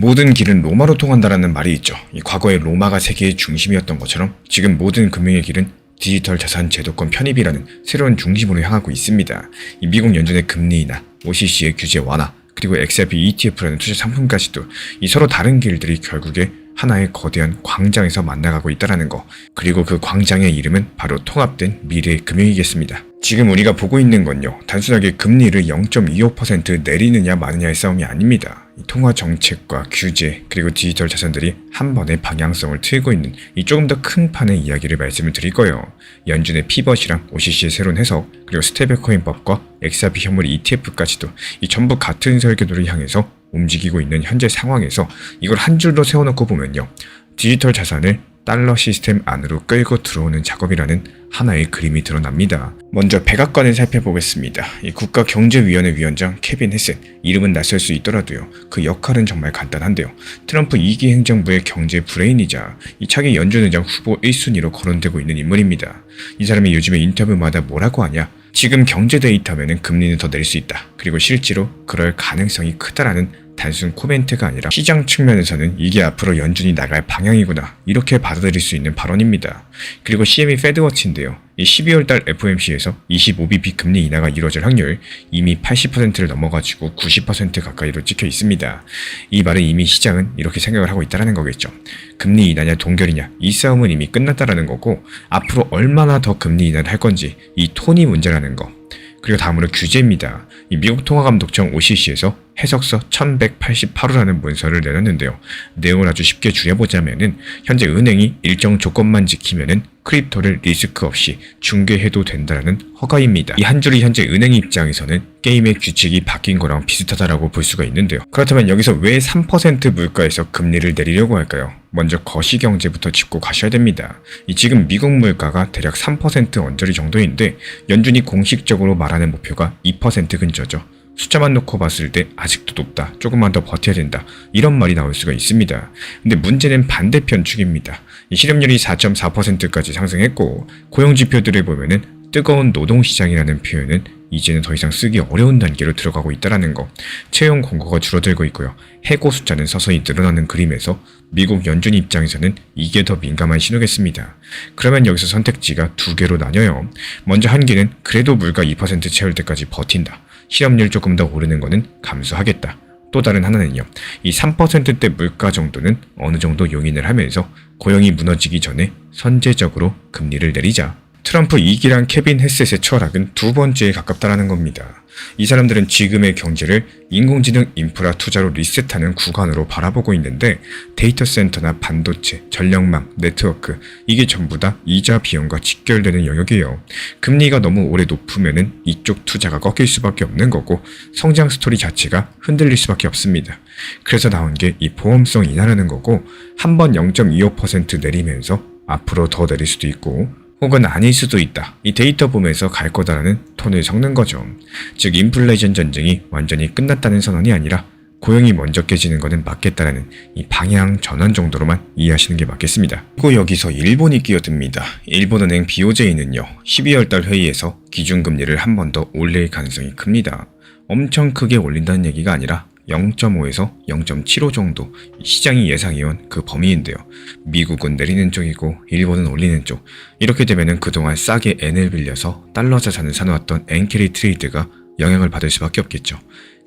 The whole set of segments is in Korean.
모든 길은 로마로 통한다라는 말이 있죠. 과거에 로마가 세계의 중심이었던 것처럼 지금 모든 금융의 길은 디지털 자산 제도권 편입이라는 새로운 중심으로 향하고 있습니다. 미국 연준의 금리 인하, OCC의 규제 완화, 그리고 XRP ETF라는 투자 상품까지도 이 서로 다른 길들이 결국에 하나의 거대한 광장에서 만나가고 있다는 거. 그리고 그 광장의 이름은 바로 통합된 미래의 금융이겠습니다. 지금 우리가 보고 있는 건요, 단순하게 금리를 0.25% 내리느냐 마느냐의 싸움이 아닙니다. 이 통화 정책과 규제 그리고 디지털 자산들이 한 번에 방향성을 틀고 있는 이 조금 더 큰 판의 이야기를 말씀을 드릴 거예요. 연준의 피벗이랑 OCC의 새로운 해석, 그리고 스테이블코인법과 XRP 현물 ETF까지도 이 전부 같은 설계도를 향해서 움직이고 있는 현재 상황에서 이걸 한 줄로 세워놓고 보면요, 디지털 자산을 달러 시스템 안으로 끌고 들어오는 작업이라는 하나의 그림이 드러납니다. 먼저 백악관을 살펴보겠습니다. 이 국가경제위원회 위원장 케빈 헤셋, 이름은 낯설 수 있더라도요, 그 역할은 정말 간단한데요. 트럼프 2기 행정부의 경제 브레인이자 이 차기 연준의장 후보 1순위로 거론되고 있는 인물입니다. 이 사람이 요즘에 인터뷰마다 뭐라고 하냐? 지금 경제 데이터면은 금리는 더 내릴 수 있다. 그리고 실제로 그럴 가능성이 크다라는 단순 코멘트가 아니라 시장 측면에서는 이게 앞으로 연준이 나갈 방향이구나, 이렇게 받아들일 수 있는 발언입니다. 그리고 CME 패드워치인데요. 이 12월달 FOMC에서 25bp 금리 인하가 이루어질 확률 이미 80%를 넘어가지고 90% 가까이로 찍혀 있습니다. 이 말은 이미 시장은 이렇게 생각을 하고 있다는 거겠죠. 금리 인하냐 동결이냐, 이 싸움은 이미 끝났다라는 거고, 앞으로 얼마나 더 금리 인하를 할 건지 이 톤이 문제라는 거. 그리고 다음으로 규제입니다. 이 미국 통화감독청 OCC에서 해석서 1188호라는 문서를 내놨는데요. 내용을 아주 쉽게 줄여보자면은 현재 은행이 일정 조건만 지키면은 크립토를 리스크 없이 중개해도 된다는 허가입니다. 이 한 줄이 현재 은행 입장에서는 게임의 규칙이 바뀐 거랑 비슷하다라고 볼 수가 있는데요. 그렇다면 여기서 왜 3% 물가에서 금리를 내리려고 할까요? 먼저 거시경제부터 짚고 가셔야 됩니다. 지금 미국 물가가 대략 3% 언저리 정도인데 연준이 공식적으로 말하는 목표가 2% 근처죠. 숫자만 놓고 봤을 때 아직도 높다, 조금만 더 버텨야 된다, 이런 말이 나올 수가 있습니다. 근데 문제는 반대편 축입니다. 이 실업률이 4.4%까지 상승했고, 고용지표들을 보면은 뜨거운 노동시장이라는 표현은 이제는 더 이상 쓰기 어려운 단계로 들어가고 있다는 거. 채용 공고가 줄어들고 있고요. 해고 숫자는 서서히 늘어나는 그림에서 미국 연준 입장에서는 이게 더 민감한 신호겠습니다. 그러면 여기서 선택지가 두 개로 나뉘어요. 먼저 한 개는 그래도 물가 2% 채울 때까지 버틴다. 실업률 조금 더 오르는 거는 감수하겠다. 또 다른 하나는요, 이 3%대 물가 정도는 어느 정도 용인을 하면서 고용이 무너지기 전에 선제적으로 금리를 내리자. 트럼프 2기랑 케빈 헤셋의 철학은 두 번째에 가깝다라는 겁니다. 이 사람들은 지금의 경제를 인공지능 인프라 투자로 리셋하는 구간으로 바라보고 있는데, 데이터 센터나 반도체, 전력망, 네트워크, 이게 전부 다 이자 비용과 직결되는 영역이에요. 금리가 너무 오래 높으면은 이쪽 투자가 꺾일 수밖에 없는 거고, 성장 스토리 자체가 흔들릴 수밖에 없습니다. 그래서 나온 게 이 보험성 인하라는 거고, 한번 0.25% 내리면서 앞으로 더 내릴 수도 있고, 혹은 아닐 수도 있다, 이 데이터 보면서 갈 거다라는 톤을 섞는 거죠. 즉 인플레이션 전쟁이 완전히 끝났다는 선언이 아니라 고용이 먼저 깨지는 것은 맞겠다라는 이 방향 전환 정도로만 이해하시는 게 맞겠습니다. 그리고 여기서 일본이 끼어듭니다. 일본은행 BOJ는요, 12월달 회의에서 기준금리를 한 번 더 올릴 가능성이 큽니다. 엄청 크게 올린다는 얘기가 아니라 0.5에서 0.75 정도, 시장이 예상해온 그 범위인데요. 미국은 내리는 쪽이고 일본은 올리는 쪽. 이렇게 되면은 그동안 싸게 엔을 빌려서 달러 자산을 사놓았던 엔캐리 트레이드가 영향을 받을 수밖에 없겠죠.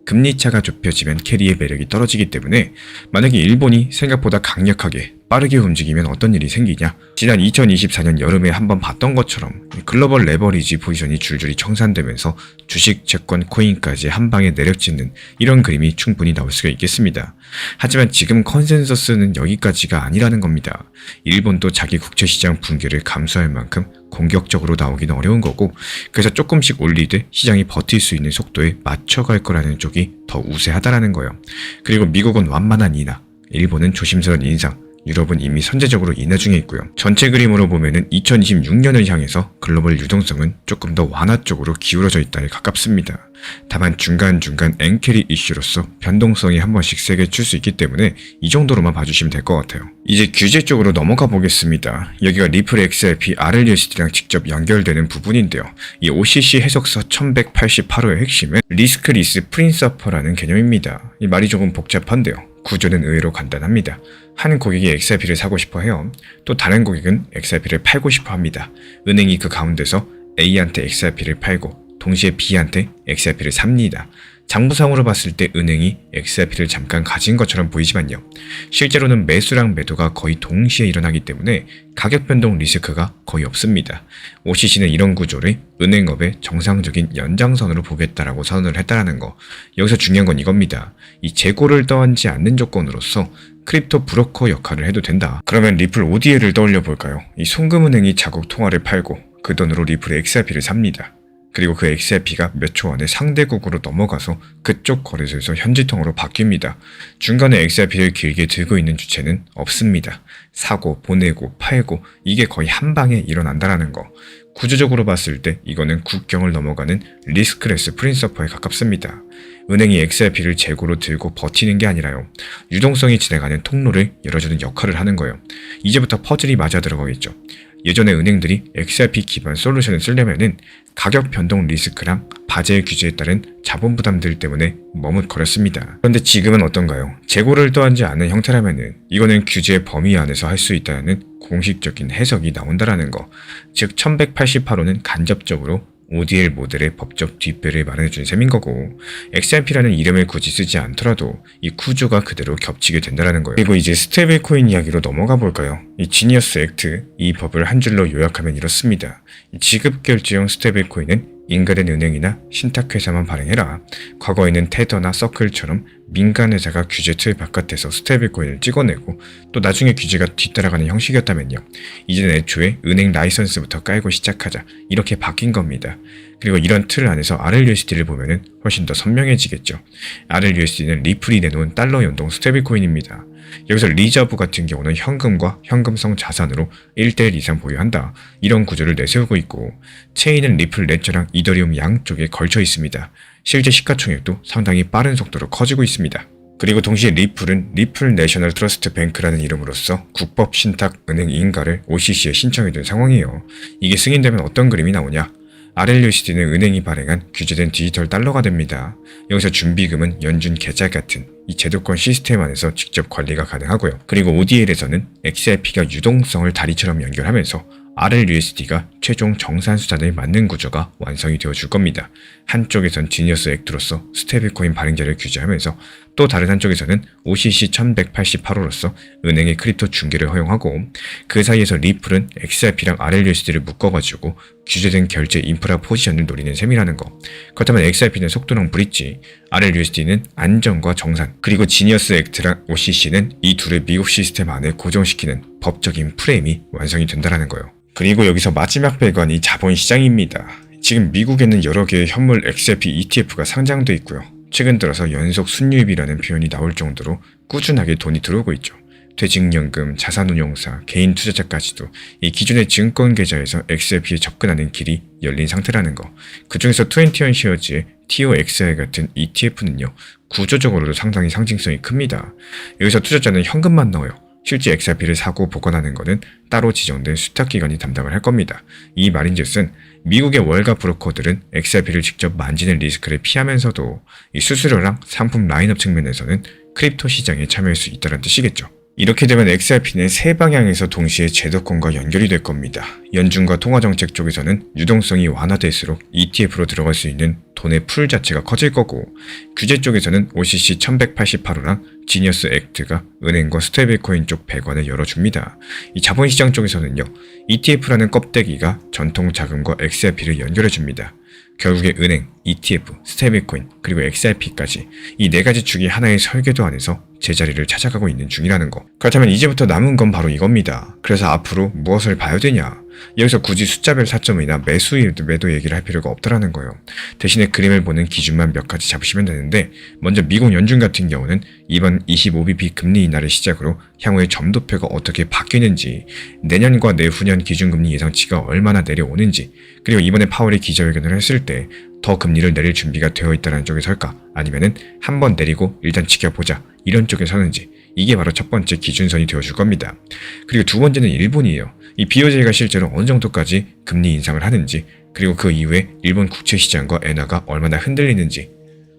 금리차가 좁혀지면 캐리의 매력이 떨어지기 때문에 만약에 일본이 생각보다 강력하게 빠르게 움직이면 어떤 일이 생기냐? 지난 2024년 여름에 한번 봤던 것처럼 글로벌 레버리지 포지션이 줄줄이 청산되면서 주식, 채권, 코인까지 한 방에 내려찍는 이런 그림이 충분히 나올 수가 있겠습니다. 하지만 지금 컨센서스는 여기까지가 아니라는 겁니다. 일본도 자기 국채시장 붕괴를 감수할 만큼 공격적으로 나오기는 어려운 거고, 그래서 조금씩 올리되 시장이 버틸 수 있는 속도에 맞춰갈 거라는 쪽이 더 우세하다라는 거예요. 그리고 미국은 완만한 인하, 일본은 조심스러운 인상, 유럽은 이미 선제적으로 인하 중에 있고요. 전체 그림으로 보면은 2026년을 향해서 글로벌 유동성은 조금 더 완화 쪽으로 기울어져 있다에 가깝습니다. 다만 중간중간 엔캐리 이슈로서 변동성이 한 번씩 세게 출 수 있기 때문에 이 정도로만 봐주시면 될 것 같아요. 이제 규제 쪽으로 넘어가 보겠습니다. 여기가 리플 XRP RLUSD랑 직접 연결되는 부분인데요. 이 OCC 해석서 1188호의 핵심은 리스크 리스 프린서퍼라는 개념입니다. 이 말이 조금 복잡한데요. 구조는 의외로 간단합니다. 한 고객이 XRP를 사고 싶어 해요. 또 다른 고객은 XRP를 팔고 싶어 합니다. 은행이 그 가운데서 A한테 XRP를 팔고 동시에 B한테 XRP를 삽니다. 장부상으로 봤을 때 은행이 XRP를 잠깐 가진 것처럼 보이지만요. 실제로는 매수랑 매도가 거의 동시에 일어나기 때문에 가격 변동 리스크가 거의 없습니다. OCC는 이런 구조를 은행업의 정상적인 연장선으로 보겠다라고 선언을 했다는 거. 여기서 중요한 건 이겁니다. 이 재고를 떠안지 않는 조건으로서 크립토 브로커 역할을 해도 된다. 그러면 리플 ODL을 떠올려 볼까요? 이 송금은행이 자국 통화를 팔고 그 돈으로 리플의 XRP를 삽니다. 그리고 그 XRP가 몇 초 안에 상대국으로 넘어가서 그쪽 거래소에서 현지통으로 바뀝니다. 중간에 XRP를 길게 들고 있는 주체는 없습니다. 사고, 보내고, 팔고 이게 거의 한 방에 일어난다는 거. 구조적으로 봤을 때 이거는 국경을 넘어가는 리스크레스 프린서퍼에 가깝습니다. 은행이 XRP를 재고로 들고 버티는 게 아니라요. 유동성이 진행하는 통로를 열어주는 역할을 하는 거예요. 이제부터 퍼즐이 맞아 들어가겠죠. 예전에 은행들이 XRP 기반 솔루션을 쓰려면은 가격 변동 리스크랑 바젤 규제에 따른 자본 부담들 때문에 머뭇거렸습니다. 그런데 지금은 어떤가요? 재고를 떠안지 않은 형태라면은 이거는 규제 범위 안에서 할 수 있다는 공식적인 해석이 나온다라는 거. 즉 1188호는 간접적으로 ODL 모델의 법적 뒷배를 마련해준 셈인 거고 XRP라는 이름을 굳이 쓰지 않더라도 이 구조가 그대로 겹치게 된다는 거예요. 그리고 이제 스테이블 코인 이야기로 넘어가 볼까요? 이 지니어스 액트, 이 법을 한 줄로 요약하면 이렇습니다. 이 지급결제용 스테이블 코인은 인가된 은행이나 신탁회사만 발행해라. 과거에는 테더나 서클처럼 민간 회사가 규제 틀 바깥에서 스테이블 코인을 찍어내고 또 나중에 규제가 뒤따라가는 형식이었다면요. 이제는 애초에 은행 라이선스부터 깔고 시작하자 이렇게 바뀐 겁니다. 그리고 이런 틀 안에서 RLUSD를 보면은 훨씬 더 선명해지겠죠. RLUSD는 리플이 내놓은 달러 연동 스테이블 코인입니다. 여기서 리저브 같은 경우는 현금과 현금성 자산으로 1:1 이상 보유한다. 이런 구조를 내세우고 있고 체인은 리플 레저랑 이더리움 양쪽에 걸쳐 있습니다. 실제 시가총액도 상당히 빠른 속도로 커지고 있습니다. 그리고 동시에 리플은 리플 내셔널 트러스트 뱅크라는 이름으로서 국법 신탁 은행 인가를 OCC에 신청해둔 상황이에요. 이게 승인되면 어떤 그림이 나오냐? RLUSD는 은행이 발행한 규제된 디지털 달러가 됩니다. 여기서 준비금은 연준 계좌 같은 이 제도권 시스템 안에서 직접 관리가 가능하고요. 그리고 ODL에서는 XRP가 유동성을 다리처럼 연결하면서 RLUSD가 최종 정산 수단을 맞는 구조가 완성이 되어줄 겁니다. 한쪽에선 지니어스 액트로서 스테이블코인 발행자를 규제하면서 또 다른 한쪽에서는 OCC 1188호로서 은행의 크립토 중개를 허용하고 그 사이에서 리플은 XRP랑 RLUSD를 묶어가지고 규제된 결제 인프라 포지션을 노리는 셈이라는 거. 그렇다면 XRP는 속도랑 브릿지, RLUSD는 안정과 정산, 그리고 지니어스 액트랑 OCC는 이 둘을 미국 시스템 안에 고정시키는 법적인 프레임이 완성이 된다는 거예요. 그리고 여기서 마지막 배관이 자본시장입니다. 지금 미국에는 여러 개의 현물 XRP ETF가 상장돼 있고요. 최근 들어서 연속 순유입이라는 표현이 나올 정도로 꾸준하게 돈이 들어오고 있죠. 퇴직연금, 자산운용사, 개인 투자자까지도 이 기존의 증권 계좌에서 XRP에 접근하는 길이 열린 상태라는 거. 그 중에서 21 쉐어즈의 TOXI 같은 ETF는요. 구조적으로도 상당히 상징성이 큽니다. 여기서 투자자는 현금만 넣어요. 실제 XRP를 사고 보관하는 것은 따로 지정된 수탁기관이 담당을 할 겁니다. 이 말인즉슨 미국의 월가 브로커들은 XRP를 직접 만지는 리스크를 피하면서도 이 수수료랑 상품 라인업 측면에서는 크립토 시장에 참여할 수 있다는 뜻이겠죠. 이렇게 되면 XRP는 세 방향에서 동시에 제도권과 연결이 될 겁니다. 연준과 통화정책 쪽에서는 유동성이 완화될수록 ETF로 들어갈 수 있는 돈의 풀 자체가 커질 거고 규제 쪽에서는 OCC 1188호랑 지니어스 액트가 은행과 스테이블코인 쪽 배관을 열어줍니다. 이 자본시장 쪽에서는요. ETF라는 껍데기가 전통 자금과 XRP를 연결해줍니다. 결국에 은행, ETF, 스테이블코인, 그리고 XRP까지 이 네 가지 축이 하나의 설계도 안에서 제자리를 찾아가고 있는 중이라는 거. 그렇다면 이제부터 남은 건 바로 이겁니다. 그래서 앞으로 무엇을 봐야 되냐? 여기서 굳이 숫자별 타점이나 매도 얘기를 할 필요가 없다라는 거예요. 대신에 그림을 보는 기준만 몇 가지 잡으시면 되는데 먼저 미국 연준 같은 경우는 이번 25bp 금리 인하를 시작으로 향후에 점도표가 어떻게 바뀌는지, 내년과 내후년 기준금리 예상치가 얼마나 내려오는지, 그리고 이번에 파월이 기자회견을 했을 때 더 금리를 내릴 준비가 되어 있다는 쪽에 설까? 아니면은 한번 내리고 일단 지켜보자 이런 쪽에 서는지, 이게 바로 첫 번째 기준선이 되어줄 겁니다. 그리고 두 번째는 일본이에요. 이 BOJ가 실제로 어느 정도까지 금리 인상을 하는지, 그리고 그 이후에 일본 국채시장과 엔화가 얼마나 흔들리는지,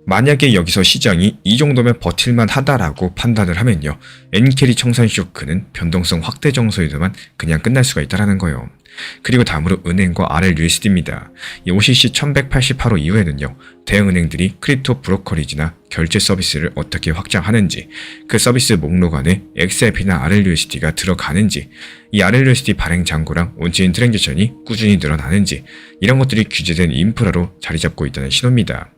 만약에 여기서 시장이 이 정도면 버틸만 하다라고 판단을 하면요. 엔캐리 청산 쇼크는 변동성 확대 정도에서만 그냥 끝날 수가 있다는 거예요. 그리고 다음으로 은행과 RLUSD입니다. 이 OCC 1188호 이후에는요. 대형은행들이 크립토 브로커리지나 결제 서비스를 어떻게 확장하는지, 그 서비스 목록 안에 XRP나 RLUSD가 들어가는지, 이 RLUSD 발행 잔고랑 온체인 트랜잭션이 꾸준히 늘어나는지, 이런 것들이 규제된 인프라로 자리 잡고 있다는 신호입니다.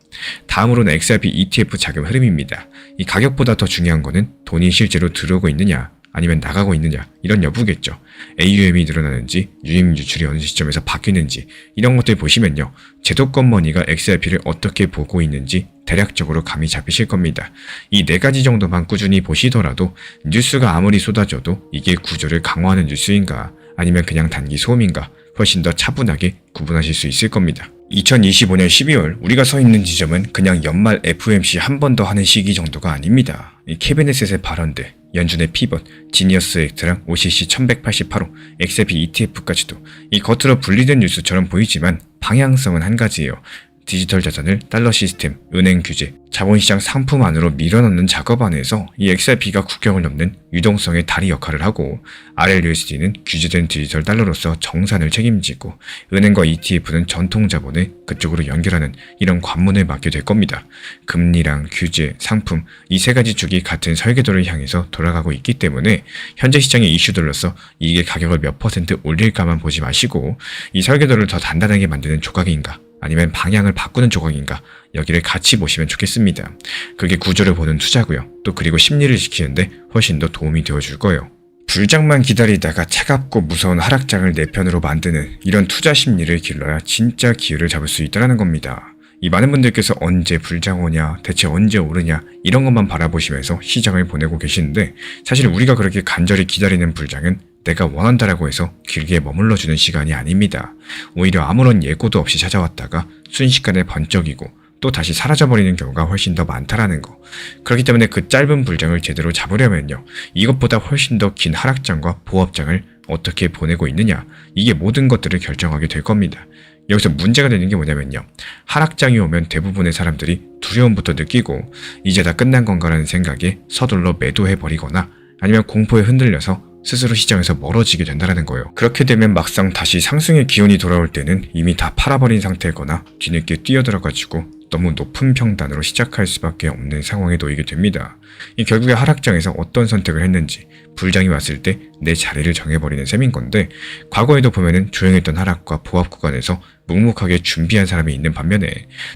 다음으로는 XRP ETF 자금 흐름입니다. 이 가격보다 더 중요한 거는 돈이 실제로 들어오고 있느냐 아니면 나가고 있느냐 이런 여부겠죠. AUM이 늘어나는지 유입 유출이 어느 시점에서 바뀌는지 이런 것들 보시면요. 제도권 머니가 XRP를 어떻게 보고 있는지 대략적으로 감이 잡히실 겁니다. 이 4가지 정도만 꾸준히 보시더라도 뉴스가 아무리 쏟아져도 이게 구조를 강화하는 뉴스인가 아니면 그냥 단기 소음인가 훨씬 더 차분하게 구분하실 수 있을 겁니다. 2025년 12월 우리가 서 있는 지점은 그냥 연말 FOMC 한 번 더 하는 시기 정도가 아닙니다. 이 캐비넷의 발언들, 연준의 피벗, 지니어스 액트랑 OCC 1188호, XRP ETF까지도 이 겉으로 분리된 뉴스처럼 보이지만 방향성은 한 가지예요. 디지털 자산을 달러 시스템, 은행 규제, 자본시장 상품 안으로 밀어넣는 작업 안에서 이 XRP가 국경을 넘는 유동성의 다리 역할을 하고 RLUSD는 규제된 디지털 달러로서 정산을 책임지고 은행과 ETF는 전통 자본을 그쪽으로 연결하는 이런 관문을 맡게 될 겁니다. 금리랑 규제, 상품 이 3가지 축이 같은 설계도를 향해서 돌아가고 있기 때문에 현재 시장의 이슈들로서 이게 가격을 몇 퍼센트 올릴까만 보지 마시고 이 설계도를 더 단단하게 만드는 조각인가 아니면 방향을 바꾸는 조각인가 여기를 같이 보시면 좋겠습니다. 그게 구조를 보는 투자고요. 또 그리고 심리를 지키는데 훨씬 더 도움이 되어줄 거예요. 불장만 기다리다가 차갑고 무서운 하락장을 내 편으로 만드는 이런 투자 심리를 길러야 진짜 기회를 잡을 수 있다는 겁니다. 이 많은 분들께서 언제 불장 오냐, 대체 언제 오르냐 이런 것만 바라보시면서 시장을 보내고 계시는데 사실 우리가 그렇게 간절히 기다리는 불장은 내가 원한다라고 해서 길게 머물러주는 시간이 아닙니다. 오히려 아무런 예고도 없이 찾아왔다가 순식간에 번쩍이고 또 다시 사라져버리는 경우가 훨씬 더 많다라는 거. 그렇기 때문에 그 짧은 불장을 제대로 잡으려면요. 이것보다 훨씬 더 긴 하락장과 보합장을 어떻게 보내고 있느냐. 이게 모든 것들을 결정하게 될 겁니다. 여기서 문제가 되는 게 뭐냐면요. 하락장이 오면 대부분의 사람들이 두려움부터 느끼고 이제 다 끝난 건가라는 생각에 서둘러 매도해버리거나 아니면 공포에 흔들려서 스스로 시장에서 멀어지게 된다는 거예요. 그렇게 되면 막상 다시 상승의 기온이 돌아올 때는 이미 다 팔아버린 상태거나 뒤늦게 뛰어들어가지고 너무 높은 평단으로 시작할 수밖에 없는 상황에 놓이게 됩니다. 이 결국에 하락장에서 어떤 선택을 했는지 불장이 왔을 때 내 자리를 정해버리는 셈인 건데 과거에도 보면은 조용했던 하락과 보합 구간에서 묵묵하게 준비한 사람이 있는 반면에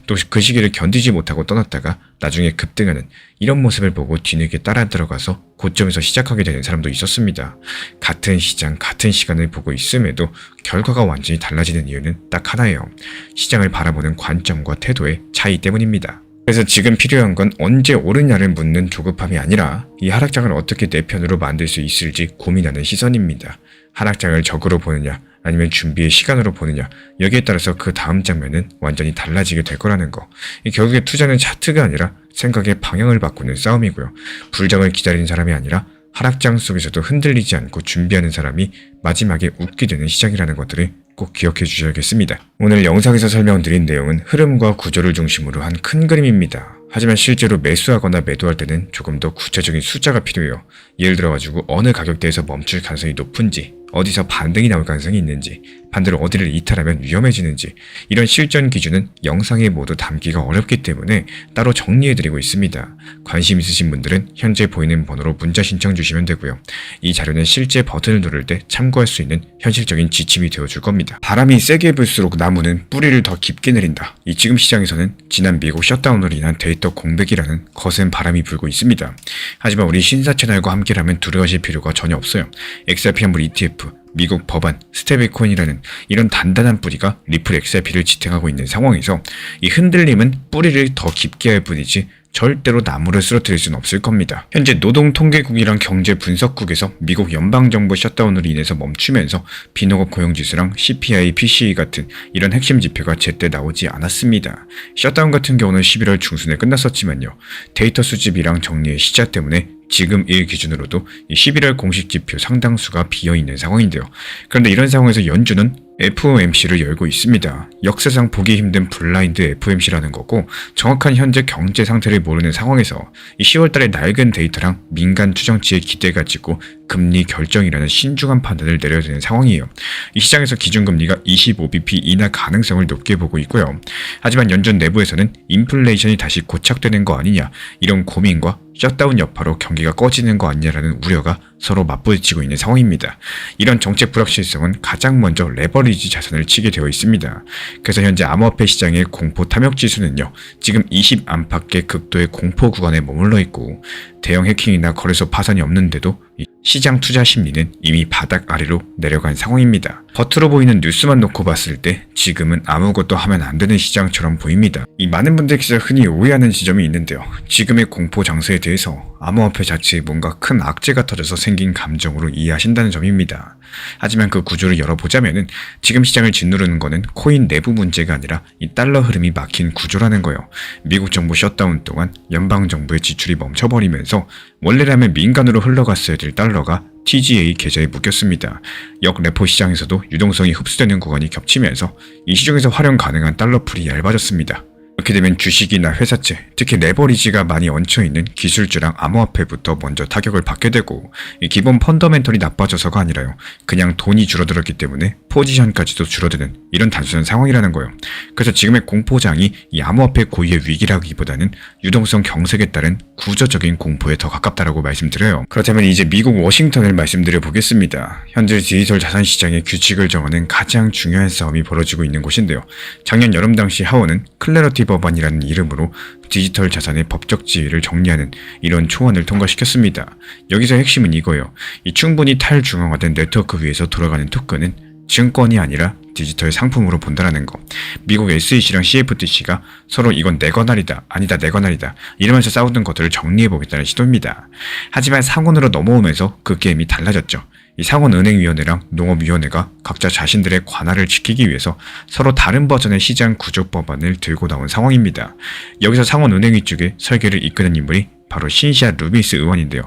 또 그 시기를 견디지 못하고 떠났다가 나중에 급등하는 이런 모습을 보고 뒤늦게 따라 들어가서 고점에서 시작하게 되는 사람도 있었습니다. 같은 시장, 같은 시간을 보고 있음에도 결과가 완전히 달라지는 이유는 딱 하나예요. 시장을 바라보는 관점과 태도의 차이 때문입니다. 그래서 지금 필요한 건 언제 오르냐를 묻는 조급함이 아니라 이 하락장을 어떻게 내 편으로 만들 수 있을지 고민하는 시선입니다. 하락장을 적으로 보느냐 아니면 준비의 시간으로 보느냐 여기에 따라서 그 다음 장면은 완전히 달라지게 될 거라는 거. 결국에 투자는 차트가 아니라 생각의 방향을 바꾸는 싸움이고요. 불장을 기다리는 사람이 아니라 하락장 속에서도 흔들리지 않고 준비하는 사람이 마지막에 웃게 되는 시장이라는 것들을 꼭 기억해 주셔야겠습니다. 오늘 영상에서 설명드린 내용은 흐름과 구조를 중심으로 한 큰 그림입니다. 하지만 실제로 매수하거나 매도할 때는 조금 더 구체적인 숫자가 필요해요. 예를 들어가지고 어느 가격대에서 멈출 가능성이 높은지, 어디서 반등이 나올 가능성이 있는지, 반대로 어디를 이탈하면 위험해지는지 이런 실전 기준은 영상에 모두 담기가 어렵기 때문에 따로 정리해드리고 있습니다. 관심 있으신 분들은 현재 보이는 번호로 문자 신청 주시면 되고요. 이 자료는 실제 버튼을 누를 때 참고할 수 있는 현실적인 지침이 되어줄 겁니다. 바람이 세게 불수록 나무는 뿌리를 더 깊게 내린다. 이 지금 시장에서는 지난 미국 셧다운으로 인한 데이터 공백이라는 거센 바람이 불고 있습니다. 하지만 우리 신사 채널과 함께라면 두려워하실 필요가 전혀 없어요. XRP 환불 ETF, 미국 법안, 스테이블코인이라는 이런 단단한 뿌리가 리플 XRP를 지탱하고 있는 상황에서 이 흔들림은 뿌리를 더 깊게 할 뿐이지 절대로 나무를 쓰러뜨릴 수는 없을 겁니다. 현재 노동통계국이랑 경제분석국에서 미국 연방정부 셧다운으로 인해서 멈추면서 비농업 고용지수랑 CPI, PCE 같은 이런 핵심 지표가 제때 나오지 않았습니다. 셧다운 같은 경우는 11월 중순에 끝났었지만요. 데이터 수집이랑 정리의 시작 때문에 지금 일 기준으로도 11월 공식 지표 상당수가 비어있는 상황인데요. 그런데 이런 상황에서 연준은 FOMC를 열고 있습니다. 역사상 보기 힘든 블라인드 FOMC라는 거고 정확한 현재 경제 상태를 모르는 상황에서 이 10월달에 낡은 데이터랑 민간 추정치에 기대 가지고 금리 결정이라는 신중한 판단을 내려야 되는 상황이에요. 이 시장에서 기준금리가 25bp 인하 가능성을 높게 보고 있고요. 하지만 연준 내부에서는 인플레이션이 다시 고착되는 거 아니냐 이런 고민과 셧다운 여파로 경기가 꺼지는 거 아니냐라는 우려가 서로 맞부딪히고 있는 상황입니다. 이런 정책 불확실성은 가장 먼저 레버리지 자산을 치게 되어 있습니다. 그래서 현재 암호화폐 시장의 공포 탐욕 지수는요, 지금 20 안팎의 극도의 공포 구간에 머물러 있고 대형 해킹이나 거래소 파산이 없는데도 시장 투자 심리는 이미 바닥 아래로 내려간 상황입니다. 겉으로 보이는 뉴스만 놓고 봤을 때 지금은 아무것도 하면 안 되는 시장처럼 보입니다. 이 많은 분들께서 흔히 오해하는 지점이 있는데요. 지금의 공포 장세에 대해서 암호화폐 자체에 뭔가 큰 악재가 터져서 생긴 감정으로 이해하신다는 점입니다. 하지만 그 구조를 열어보자면은 지금 시장을 짓누르는 거는 코인 내부 문제가 아니라 이 달러 흐름이 막힌 구조라는 거예요. 미국 정부 셧다운 동안 연방정부의 지출이 멈춰버리면서 원래라면 민간으로 흘러갔어야 될 달러가 TGA 계좌에 묶였습니다. 역레포 시장에서도 유동성이 흡수되는 구간이 겹치면서 이 시중에서 활용 가능한 달러풀이 얇아졌습니다. 이렇게 되면 주식이나 회사채, 특히 레버리지가 많이 얹혀있는 기술주랑 암호화폐부터 먼저 타격을 받게 되고 이 기본 펀더멘털이 나빠져서가 아니라요. 그냥 돈이 줄어들었기 때문에 포지션까지도 줄어드는 이런 단순한 상황이라는 거예요. 그래서 지금의 공포장이 이 암호화폐 고유의 위기라기보다는 유동성 경색에 따른 구조적인 공포에 더 가깝다라고 말씀드려요. 그렇다면 이제 미국 워싱턴을 말씀드려 보겠습니다. 현재 디지털 자산 시장의 규칙을 정하는 가장 중요한 싸움이 벌어지고 있는 곳인데요. 작년 여름 당시 하원은 클래러티 법안이라는 이름으로 디지털 자산의 법적 지위를 정리하는 이런 초안을 통과시켰습니다. 여기서 핵심은 이거예요. 이 충분히 탈중앙화된 네트워크 위에서 돌아가는 토큰은 증권이 아니라 디지털 상품으로 본다라는 거. 미국 SEC랑 CFTC가 서로 이건 내 권한이다, 아니다 내 권한이다 이러면서 싸우던 것들을 정리해보겠다는 시도입니다. 하지만 상원으로 넘어오면서 그 게임이 달라졌죠. 이 상원은행위원회랑 농업위원회가 각자 자신들의 관할을 지키기 위해서 서로 다른 버전의 시장 구조 법안을 들고 나온 상황입니다. 여기서 상원은행위 쪽에 설계를 이끄는 인물이 바로 신시아 루미스 의원인데요.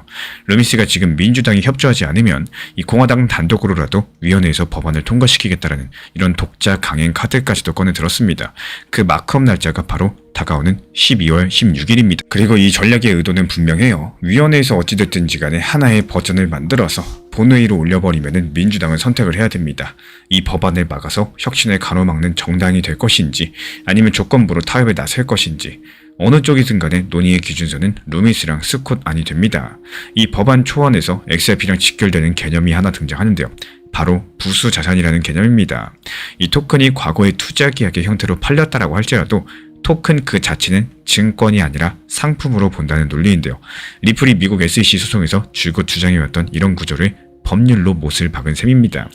루미스가 지금 민주당이 협조하지 않으면 이 공화당 단독으로라도 위원회에서 법안을 통과시키겠다라는 이런 독자 강행 카드까지도 꺼내들었습니다. 그 마크업 날짜가 바로 다가오는 12월 16일입니다. 그리고 이 전략의 의도는 분명해요. 위원회에서 어찌됐든지 간에 하나의 버전을 만들어서 본회의로 올려버리면 민주당은 선택을 해야 됩니다. 이 법안을 막아서 혁신을 가로막는 정당이 될 것인지 아니면 조건부로 타협에 나설 것인지 어느 쪽이든 간에 논의의 기준선은 루미스랑 스콧 안이 됩니다. 이 법안 초안에서 XRP랑 직결되는 개념이 하나 등장하는데요. 바로 부수 자산이라는 개념입니다. 이 토큰이 과거의 투자 계약의 형태로 팔렸다라고 할지라도 토큰 그 자체는 증권이 아니라 상품으로 본다는 논리인데요. 리플이 미국 SEC 소송에서 줄곧 주장해왔던 이런 구조를 법률로 못을 박은 셈입니다.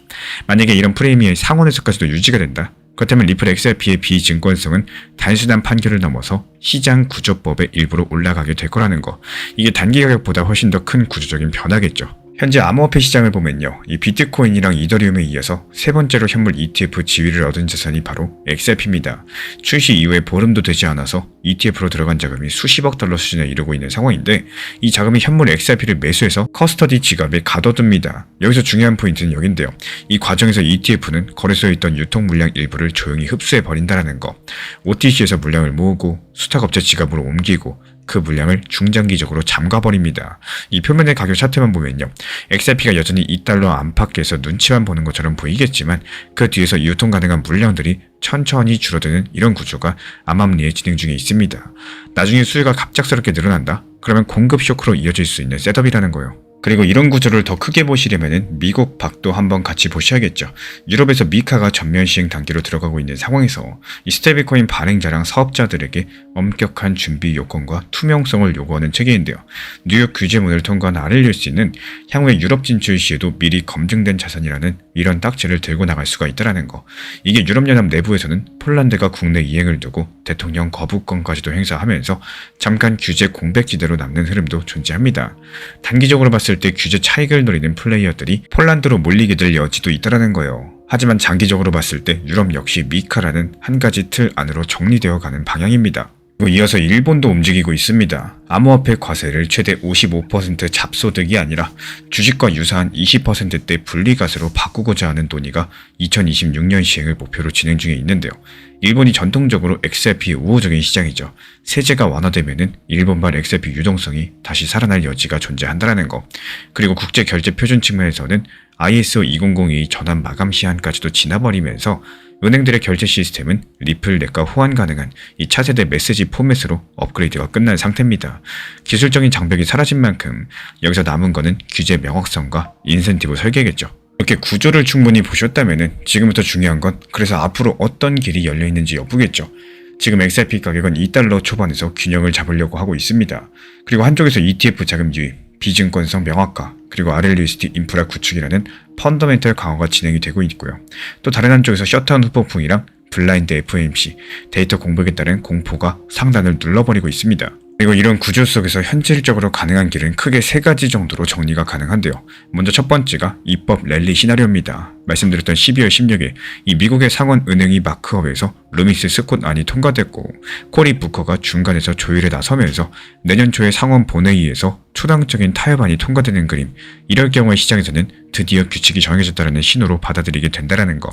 만약에 이런 프레임이 상원에서까지도 유지가 된다? 그렇다면 리플 XRP의 비증권성은 단순한 판결을 넘어서 시장 구조법의 일부로 올라가게 될 거라는 거. 이게 단기 가격보다 훨씬 더 큰 구조적인 변화겠죠. 현재 암호화폐 시장을 보면요. 이 비트코인이랑 이더리움에 이어서 세 번째로 현물 ETF 지위를 얻은 자산이 바로 XRP입니다. 출시 이후에 보름도 되지 않아서 ETF로 들어간 자금이 수십억 달러 수준에 이르고 있는 상황인데 이 자금이 현물 XRP를 매수해서 커스터디 지갑에 가둬둡니다. 여기서 중요한 포인트는 여긴데요. 이 과정에서 ETF는 거래소에 있던 유통 물량 일부를 조용히 흡수해버린다는 거. OTC에서 물량을 모으고 수탁업체 지갑으로 옮기고 그 물량을 중장기적으로 잠가버립니다. 이 표면의 가격 차트만 보면요. XRP가 여전히 2달러 안팎에서 눈치만 보는 것처럼 보이겠지만 그 뒤에서 유통 가능한 물량들이 천천히 줄어드는 이런 구조가 암암리에 진행 중에 있습니다. 나중에 수요가 갑작스럽게 늘어난다? 그러면 공급 쇼크로 이어질 수 있는 셋업이라는 거예요. 그리고 이런 구조를 더 크게 보시려면 미국 밖도 한번 같이 보셔야겠죠. 유럽에서 미카가 전면 시행 단계로 들어가고 있는 상황에서 이 스테이블코인 발행자랑 사업자들에게 엄격한 준비 요건과 투명성을 요구하는 체계인데요. 뉴욕 규제문을 통과한 알릴 수 있는 향후에 유럽 진출 시에도 미리 검증된 자산이라는 이런 딱지를 들고 나갈 수가 있다는 거. 이게 유럽연합 내부에서는 폴란드가 국내 이행을 두고 대통령 거부권까지도 행사하면서 잠깐 규제 공백지대로 남는 흐름도 존재합니다. 단기적으로 봤을 때 규제 차익을 노리는 플레이어들이 폴란드로 몰리게 될 여지도 있다는 거예요. 하지만 장기적으로 봤을 때 유럽 역시 미카라는 한 가지 틀 안으로 정리되어 가는 방향입니다. 그리고 이어서 일본도 움직이고 있습니다. 암호화폐 과세를 최대 55% 잡소득이 아니라 주식과 유사한 20%대 분리과세로 바꾸고자 하는 논의가 2026년 시행을 목표로 진행 중에 있는데요. 일본이 전통적으로 XRP의 우호적인 시장이죠. 세제가 완화되면은 일본발 XRP 유동성이 다시 살아날 여지가 존재한다는 거. 그리고 국제 결제 표준 측면에서는 ISO 2002 전환 마감 시한까지도 지나버리면서 은행들의 결제 시스템은 리플 넷과 호환 가능한 이 차세대 메시지 포맷으로 업그레이드가 끝난 상태입니다. 기술적인 장벽이 사라진 만큼 여기서 남은 거는 규제 명확성과 인센티브 설계겠죠. 이렇게 구조를 충분히 보셨다면 지금부터 중요한 건 그래서 앞으로 어떤 길이 열려있는지 엿보겠죠. 지금 XRP 가격은 2달러 초반에서 균형을 잡으려고 하고 있습니다. 그리고 한쪽에서 ETF 자금 유입, 비증권성 명확화, 그리고 RLUSD 인프라 구축이라는 펀더멘털 강화가 진행이 되고 있고요. 또 다른 한쪽에서 셧다운 후폭풍이랑 블라인드 FOMC, 데이터 공백에 따른 공포가 상단을 눌러버리고 있습니다. 그리고 이런 구조 속에서 현실적으로 가능한 길은 크게 세 가지 정도로 정리가 가능한데요. 먼저 첫 번째가 입법 랠리 시나리오입니다. 말씀드렸던 12월 16일 이 미국의 상원 은행이 마크업에서 루미스 스콧안이 통과됐고 코리 부커가 중간에서 조율에 나서면서 내년 초에 상원 본회의에서 초당적인 타협안이 통과되는 그림, 이럴 경우에 시장에서는 드디어 규칙이 정해졌다는 신호로 받아들이게 된다는 거.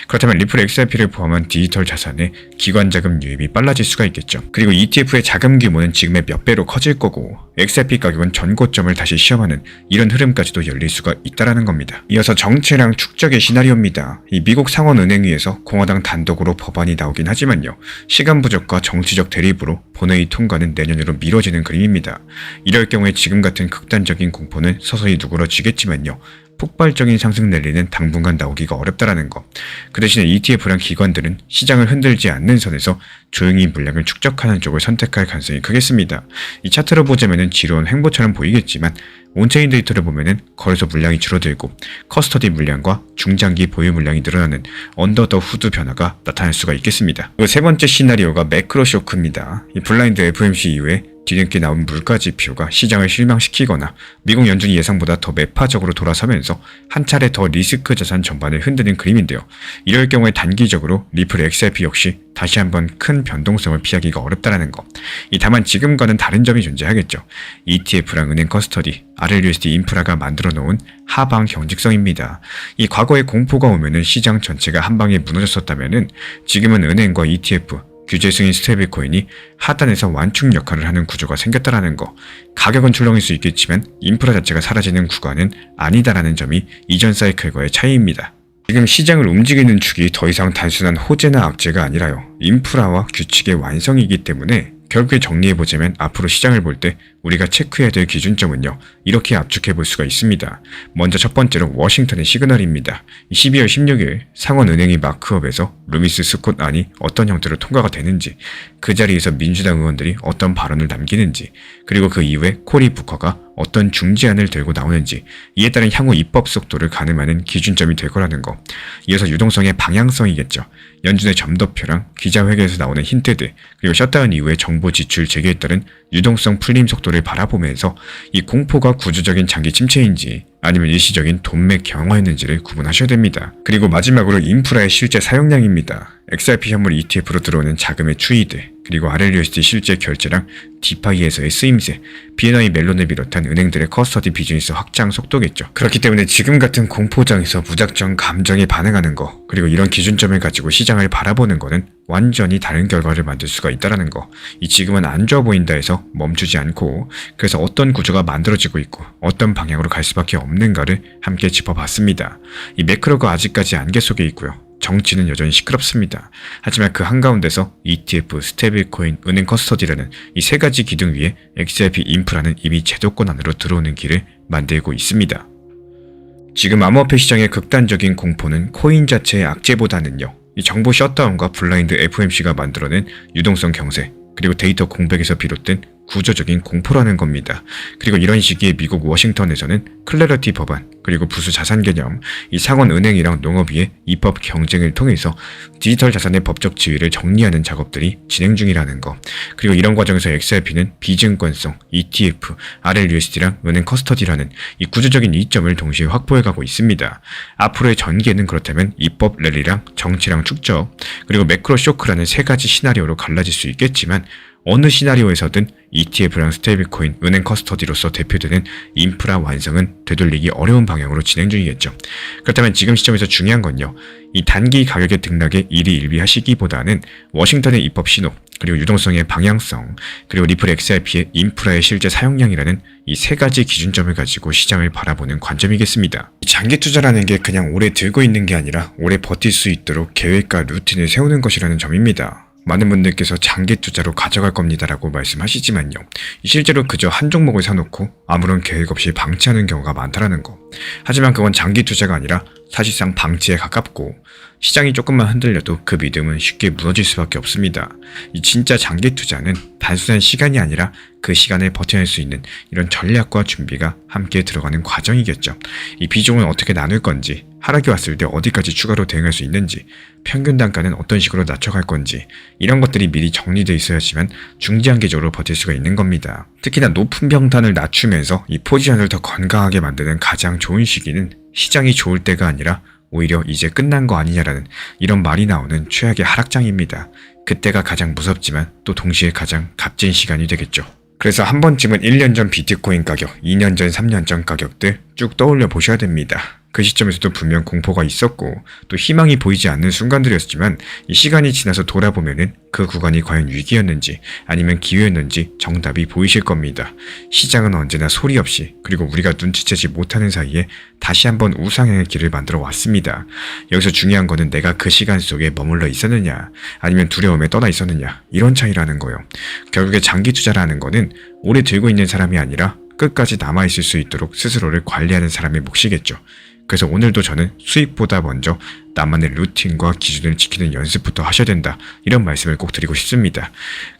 그렇다면 리플 XRP를 포함한 디지털 자산의 기관 자금 유입이 빨라질 수가 있겠죠. 그리고 ETF의 자금 규모는 지금의 몇 배로 커질 거고 XRP 가격은 전고점을 다시 시험하는 이런 흐름까지도 열릴 수가 있다는 겁니다. 이어서 정체랑 축적의 시나리오입니다. 이 미국 상원은행위에서 공화당 단독으로 법안이 나오긴 하지만요. 시간 부족과 정치적 대립으로 본회의 통과는 내년으로 미뤄지는 그림입니다. 이럴 경우에 지금 같은 극단적인 공포는 서서히 누그러지겠지만요. 폭발적인 상승 랠리는 당분간 나오기가 어렵다는 거. 그 대신에 ETF랑 기관들은 시장을 흔들지 않는 선에서 조용히 물량을 축적하는 쪽을 선택할 가능성이 크겠습니다. 이 차트로 보자면은 지루한 횡보처럼 보이겠지만 온체인 데이터를 보면은 거래소 물량이 줄어들고 커스터디 물량과 중장기 보유 물량이 늘어나는 언더 더 후드 변화가 나타날 수가 있겠습니다. 그리고 세 번째 시나리오가 매크로 쇼크입니다. 이 블라인드 FOMC 이후에 뒤늦게 나온 물가 지표가 시장을 실망시키거나 미국 연준이 예상보다 더 매파적으로 돌아서면서 한 차례 더 리스크 자산 전반을 흔드는 그림인데요. 이럴 경우에 단기적으로 리플 XRP 역시 다시 한번 큰 변동성을 피하기가 어렵다는 거. 다만 지금과는 다른 점이 존재하겠죠. ETF랑 은행 커스터디, RLUSD 인프라가 만들어 놓은 하방 경직성입니다. 이 과거에 공포가 오면은 시장 전체가 한 방에 무너졌었다면은 지금은 은행과 ETF, 규제 승인 스테이블코인이 하단에서 완충 역할을 하는 구조가 생겼다라는 거. 가격은 출렁일 수 있겠지만 인프라 자체가 사라지는 구간은 아니다라는 점이 이전 사이클과의 차이입니다. 지금 시장을 움직이는 축이 더 이상 단순한 호재나 악재가 아니라요. 인프라와 규칙의 완성이기 때문에 결국에 정리해보자면 앞으로 시장을 볼 때 우리가 체크해야 될 기준점은요. 이렇게 압축해 볼 수가 있습니다. 먼저 첫 번째로 워싱턴의 시그널입니다. 12월 16일 상원은행이 마크업에서 루미스 스콧안이 어떤 형태로 통과가 되는지, 그 자리에서 민주당 의원들이 어떤 발언을 남기는지, 그리고 그 이후에 코리 부커가 어떤 중재안을 들고 나오는지, 이에 따른 향후 입법 속도를 가늠하는 기준점이 될 거라는 거. 이어서 유동성의 방향성이겠죠. 연준의 점도표랑 기자회견에서 나오는 힌트들, 그리고 셧다운 이후에 정보 지출 재개에 따른 유동성 풀림 속도를 바라보면서 이 공포가 구조적인 장기 침체인지 아니면 일시적인 돈맥 경화였는지를 구분하셔야 됩니다. 그리고 마지막으로 인프라의 실제 사용량입니다. XRP 현물 ETF로 들어오는 자금의 추이들, 그리고 RLUSD 실제 결제량, 디파이에서의 쓰임새, BNI 멜론을 비롯한 은행들의 커스터디 비즈니스 확장 속도겠죠. 그렇기 때문에 지금 같은 공포장에서 무작정 감정에 반응하는 거, 그리고 이런 기준점을 가지고 시장을 바라보는 거는 완전히 다른 결과를 만들 수가 있다는 거. 이 지금은 안 좋아 보인다 해서 멈추지 않고, 그래서 어떤 구조가 만들어지고 있고 어떤 방향으로 갈 수밖에 없는가를 함께 짚어봤습니다. 이 매크로가 아직까지 안개 속에 있고요. 정치는 여전히 시끄럽습니다. 하지만 그 한가운데서 ETF, 스테이블코인, 은행 커스터디라는 이 세 가지 기둥 위에 XRP 인프라는 이미 제도권 안으로 들어오는 길을 만들고 있습니다. 지금 암호화폐 시장의 극단적인 공포는 코인 자체의 악재보다는요. 이 정보 셧다운과 블라인드 FOMC가 만들어낸 유동성 경세, 그리고 데이터 공백에서 비롯된 구조적인 공포라는 겁니다. 그리고 이런 시기에 미국 워싱턴에서는 클래러티 법안, 그리고 부수 자산 개념, 이 상원 은행이랑 농업위의 입법 경쟁을 통해서 디지털 자산의 법적 지위를 정리하는 작업들이 진행 중이라는 거. 그리고 이런 과정에서 XRP는 비증권성, ETF, RLUSD랑 은행 커스터디라는 이 구조적인 이점을 동시에 확보해가고 있습니다. 앞으로의 전개는 그렇다면 입법 랠리랑 정치랑 축적, 그리고 매크로 쇼크라는 세 가지 시나리오로 갈라질 수 있겠지만 어느 시나리오에서든 ETF랑 스테이블코인, 은행 커스터디로서 대표되는 인프라 완성은 되돌리기 어려운 방향으로 진행 중이겠죠. 그렇다면 지금 시점에서 중요한 건요, 이 단기 가격의 등락에 일희일비하시기보다는 워싱턴의 입법 신호, 그리고 유동성의 방향성, 그리고 리플 XRP의 인프라의 실제 사용량이라는 이 세 가지 기준점을 가지고 시장을 바라보는 관점이겠습니다. 장기 투자라는 게 그냥 오래 들고 있는 게 아니라 오래 버틸 수 있도록 계획과 루틴을 세우는 것이라는 점입니다. 많은 분들께서 장기 투자로 가져갈 겁니다라고 말씀하시지만요, 실제로 그저 한 종목을 사놓고 아무런 계획 없이 방치하는 경우가 많다라는 거. 하지만 그건 장기 투자가 아니라 사실상 방치에 가깝고, 시장이 조금만 흔들려도 그 믿음은 쉽게 무너질 수밖에 없습니다. 이 진짜 장기 투자는 단순한 시간이 아니라 그 시간을 버텨낼 수 있는 이런 전략과 준비가 함께 들어가는 과정이겠죠. 이 비중은 어떻게 나눌 건지, 하락이 왔을 때 어디까지 추가로 대응할 수 있는지, 평균 단가는 어떤 식으로 낮춰갈 건지, 이런 것들이 미리 정리되어 있어야지만 중장기적으로 버틸 수가 있는 겁니다. 특히나 높은 평단을 낮추면서 이 포지션을 더 건강하게 만드는 가장 좋은 시기는 시장이 좋을 때가 아니라 오히려 이제 끝난 거 아니냐라는 이런 말이 나오는 최악의 하락장입니다. 그때가 가장 무섭지만 또 동시에 가장 값진 시간이 되겠죠. 그래서 한 번쯤은 1년 전 비트코인 가격, 2년 전, 3년 전 가격들 쭉 떠올려 보셔야 됩니다. 그 시점에서도 분명 공포가 있었고 또 희망이 보이지 않는 순간들이었지만, 이 시간이 지나서 돌아보면은 그 구간이 과연 위기였는지 아니면 기회였는지 정답이 보이실 겁니다. 시장은 언제나 소리 없이, 그리고 우리가 눈치채지 못하는 사이에 다시 한번 우상향의 길을 만들어 왔습니다. 여기서 중요한 거는 내가 그 시간 속에 머물러 있었느냐 아니면 두려움에 떠나 있었느냐, 이런 차이라는 거예요. 결국에 장기 투자라는 거는 오래 들고 있는 사람이 아니라 끝까지 남아있을 수 있도록 스스로를 관리하는 사람의 몫이겠죠. 그래서 오늘도 저는 수익보다 먼저 나만의 루틴과 기준을 지키는 연습부터 하셔야 된다, 이런 말씀을 꼭 드리고 싶습니다.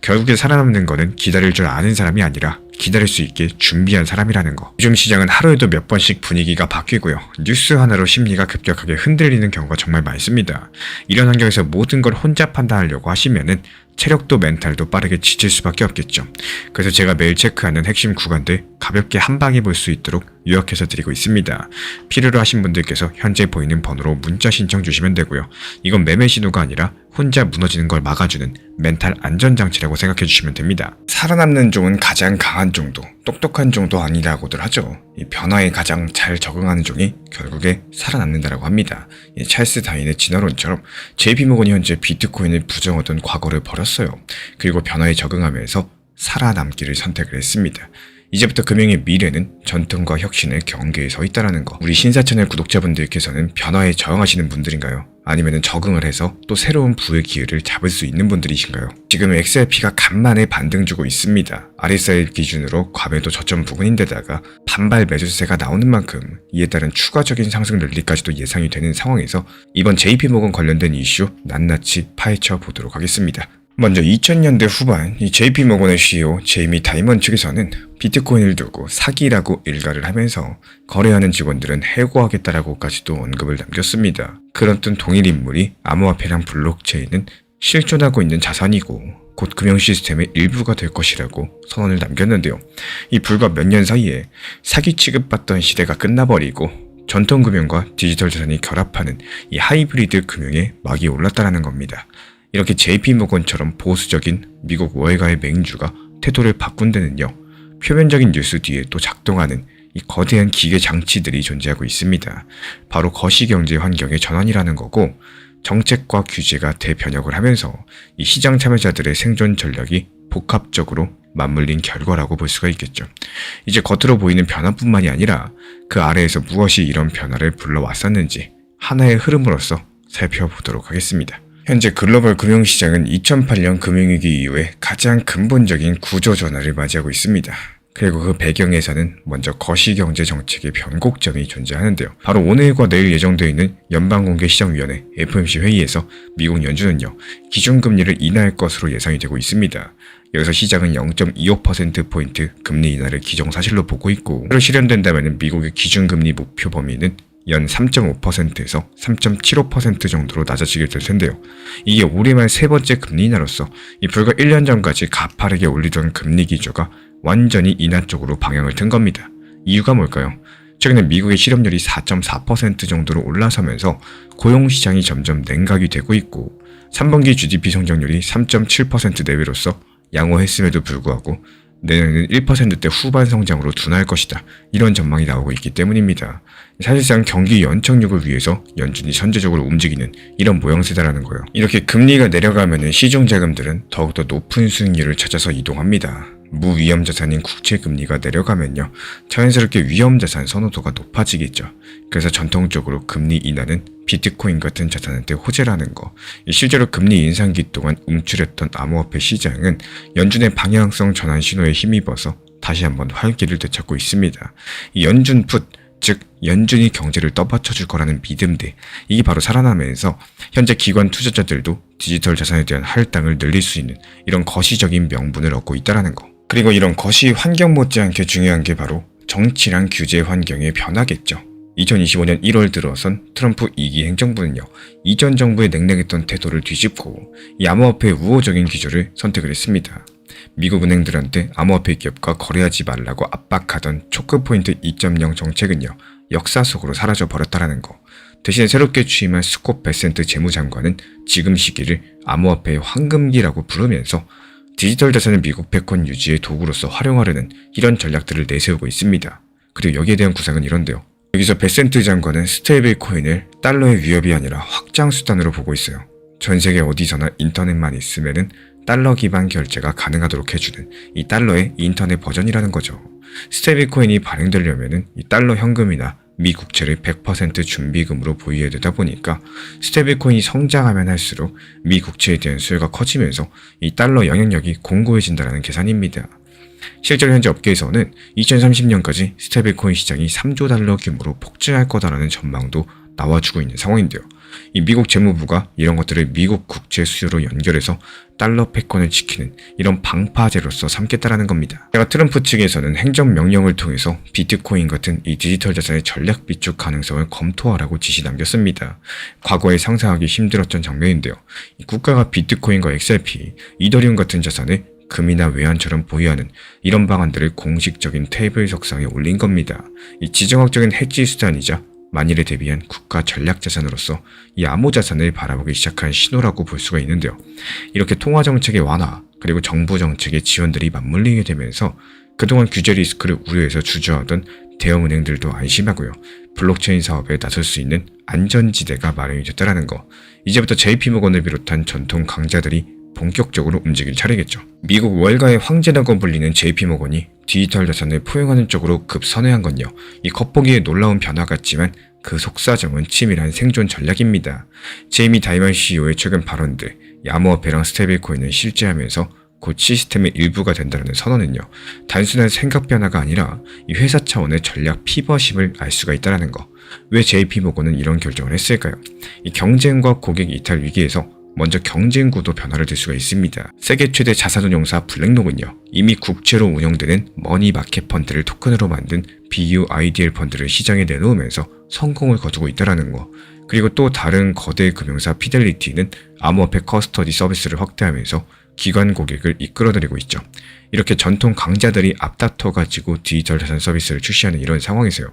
결국에 살아남는 거는 기다릴 줄 아는 사람이 아니라 기다릴 수 있게 준비한 사람이라는 거. 요즘 시장은 하루에도 몇 번씩 분위기가 바뀌고요, 뉴스 하나로 심리가 급격하게 흔들리는 경우가 정말 많습니다. 이런 환경에서 모든 걸 혼자 판단하려고 하시면은 체력도 멘탈도 빠르게 지칠 수밖에 없겠죠. 그래서 제가 매일 체크하는 핵심 구간들 가볍게 한 방에 볼 수 있도록 요약해서 드리고 있습니다. 필요로 하신 분들께서 현재 보이는 번호로 문자 신청 주시면 되고요. 이건 매매 신호가 아니라 혼자 무너지는 걸 막아주는 멘탈 안전장치라고 생각해 주시면 됩니다. 살아남는 종은 가장 강한 종도, 똑똑한 종도 아니라고들 하죠. 이 변화에 가장 잘 적응하는 종이 결국에 살아남는다라고 합니다. 이 찰스 다윈의 진화론처럼 JP모건이 현재 비트코인을 부정하던 과거를 버렸어요. 그리고 변화에 적응하면서 살아남기를 선택을 했습니다. 이제부터 금융의 미래는 전통과 혁신의 경계에 서 있다는 거. 우리 신사채널 구독자분들께서는 변화에 저항하시는 분들인가요? 아니면 적응을 해서 또 새로운 부의 기회를 잡을 수 있는 분들이신가요? 지금 XRP가 간만에 반등 주고 있습니다. RSI 기준으로 과매도 저점 부근인데다가 반발 매수세가 나오는 만큼 이에 따른 추가적인 상승 랠리까지도 예상이 되는 상황에서 이번 JP모건 관련된 이슈 낱낱이 파헤쳐 보도록 하겠습니다. 먼저 2000년대 후반 이 JP모건의 CEO 제이미 다이먼 측에서는 비트코인을 두고 사기라고 일갈을 하면서 거래하는 직원들은 해고하겠다라고까지도 언급을 남겼습니다. 그런 듯 동일 인물이 암호화폐랑 블록체인은 실존하고 있는 자산이고 곧 금융 시스템의 일부가 될 것이라고 선언을 남겼는데요. 이 불과 몇 년 사이에 사기 취급받던 시대가 끝나버리고 전통 금융과 디지털 자산이 결합하는 이 하이브리드 금융에 막이 올랐다는 겁니다. 이렇게 JP모건처럼 보수적인 미국 월가의 맹주가 태도를 바꾼 데는요, 표면적인 뉴스 뒤에 또 작동하는 이 거대한 기계 장치들이 존재하고 있습니다. 바로 거시경제 환경의 전환이라는 거고, 정책과 규제가 대변혁을 하면서 이 시장 참여자들의 생존 전략이 복합적으로 맞물린 결과라고 볼 수가 있겠죠. 이제 겉으로 보이는 변화뿐만이 아니라 그 아래에서 무엇이 이런 변화를 불러왔었는지 하나의 흐름으로서 살펴보도록 하겠습니다. 현재 글로벌 금융시장은 2008년 금융위기 이후에 가장 근본적인 구조 전환을 맞이하고 있습니다. 그리고 그 배경에서는 먼저 거시경제 정책의 변곡점이 존재하는데요. 바로 오늘과 내일 예정되어 있는 연방공개시장위원회 FOMC 회의에서 미국 연준은요, 기준금리를 인하할 것으로 예상이 되고 있습니다. 여기서 시장은 0.25%포인트 금리 인하를 기정사실로 보고 있고, 이로 실현된다면 미국의 기준금리 목표 범위는 연 3.5%에서 3.75% 정도로 낮아지게 될 텐데요. 이게 올해 말 세 번째 금리 인하로서 이 불과 1년 전까지 가파르게 올리던 금리 기조가 완전히 인하 쪽으로 방향을 튼 겁니다. 이유가 뭘까요? 최근에 미국의 실업률이 4.4% 정도로 올라서면서 고용시장이 점점 냉각이 되고 있고, 3분기 GDP 성장률이 3.7% 내외로서 양호했음에도 불구하고 내년에는 1%대 후반 성장으로 둔화할 것이다. 이런 전망이 나오고 있기 때문입니다. 사실상 경기 연착륙을 위해서 연준이 선제적으로 움직이는 이런 모양새다라는 거예요. 이렇게 금리가 내려가면 시중 자금들은 더욱더 높은 수익률을 찾아서 이동합니다. 무위험 자산인 국채 금리가 내려가면요, 자연스럽게 위험 자산 선호도가 높아지겠죠. 그래서 전통적으로 금리 인하는 비트코인 같은 자산한테 호재라는 거. 실제로 금리 인상기 동안 움츠렸던 암호화폐 시장은 연준의 방향성 전환 신호에 힘입어서 다시 한번 활기를 되찾고 있습니다. 이 연준 풋, 즉 연준이 경제를 떠받쳐줄 거라는 믿음들, 이게 바로 살아나면서 현재 기관 투자자들도 디지털 자산에 대한 할당을 늘릴 수 있는 이런 거시적인 명분을 얻고 있다는 거. 그리고 이런 거시 환경 못지않게 중요한 게 바로 정치랑 규제 환경의 변화겠죠. 2025년 1월 들어선 트럼프 2기 행정부는요, 이전 정부의 냉랭했던 태도를 뒤집고 이 암호화폐의 우호적인 기조를 선택을 했습니다. 미국 은행들한테 암호화폐 기업과 거래하지 말라고 압박하던 초크포인트 2.0 정책은요, 역사 속으로 사라져 버렸다라는 거. 대신에 새롭게 취임한 스콧 베센트 재무장관은 지금 시기를 암호화폐의 황금기라고 부르면서 디지털 자산을 미국 패권 유지의 도구로서 활용하려는 이런 전략들을 내세우고 있습니다. 그리고 여기에 대한 구상은 이런데요. 여기서 베센트 장관은 스테이블 코인을 달러의 위협이 아니라 확장 수단으로 보고 있어요. 전 세계 어디서나 인터넷만 있으면은 달러 기반 결제가 가능하도록 해주는 이 달러의 인터넷 버전이라는 거죠. 스테이블 코인이 발행되려면은 이 달러 현금이나 미 국채를 100% 준비금으로 보유해야 되다 보니까 스테이블 코인이 성장하면 할수록 미 국채에 대한 수요가 커지면서 이 달러 영향력이 공고해진다는 계산입니다. 실제로 현재 업계에서는 2030년까지 스테이블 코인 시장이 3조 달러 규모로 폭증할 거다라는 전망도 나와주고 있는 상황인데요. 이 미국 재무부가 이런 것들을 미국 국채 수요로 연결해서 달러 패권을 지키는 이런 방파제로서 삼겠다라는 겁니다. 제가 트럼프 측에서는 행정명령을 통해서 비트코인 같은 이 디지털 자산의 전략 비축 가능성을 검토하라고 지시 남겼습니다. 과거에 상상하기 힘들었던 장면인데요. 국가가 비트코인과 XRP, 이더리움 같은 자산을 금이나 외환처럼 보유하는 이런 방안들을 공식적인 테이블 석상에 올린 겁니다. 이 지정학적인 해지 수단이자 만일에 대비한 국가 전략 자산으로서 이 암호 자산을 바라보기 시작한 신호라고 볼 수가 있는데요. 이렇게 통화 정책의 완화, 그리고 정부 정책의 지원들이 맞물리게 되면서 그동안 규제 리스크를 우려해서 주저하던 대형은행들도 안심하고요, 블록체인 사업에 나설 수 있는 안전지대가 마련이 됐다는 거. 이제부터 JP모건을 비롯한 전통 강자들이 본격적으로 움직일 차례겠죠. 미국 월가의 황제라고 불리는 JP모건이 디지털 자산을 포용하는 쪽으로 급선회한 건요, 이 겉보기에 놀라운 변화 같지만 그 속사정은 치밀한 생존 전략입니다. 제이미 다이먼 CEO의 최근 발언들, 암호화폐랑 스테이블코인을 실제하면서 곧 시스템의 일부가 된다는 선언은요, 단순한 생각 변화가 아니라 이 회사 차원의 전략 피벗임을 알 수가 있다는 거. 왜 JP모건은 이런 결정을 했을까요? 이 경쟁과 고객 이탈 위기에서 먼저 경쟁 구도 변화를 줄 수가 있습니다. 세계 최대 자산운용사 블랙록은요, 이미 국채로 운영되는 머니마켓 펀드를 토큰으로 만든 BUIDL 펀드를 시장에 내놓으면서 성공을 거두고 있다는 거. 그리고 또 다른 거대 금융사 피델리티는 암호화폐 커스터디 서비스를 확대하면서 기관 고객을 이끌어들이고 있죠. 이렇게 전통 강자들이 앞다퉈가지고 디지털 자산 서비스를 출시하는 이런 상황에서요,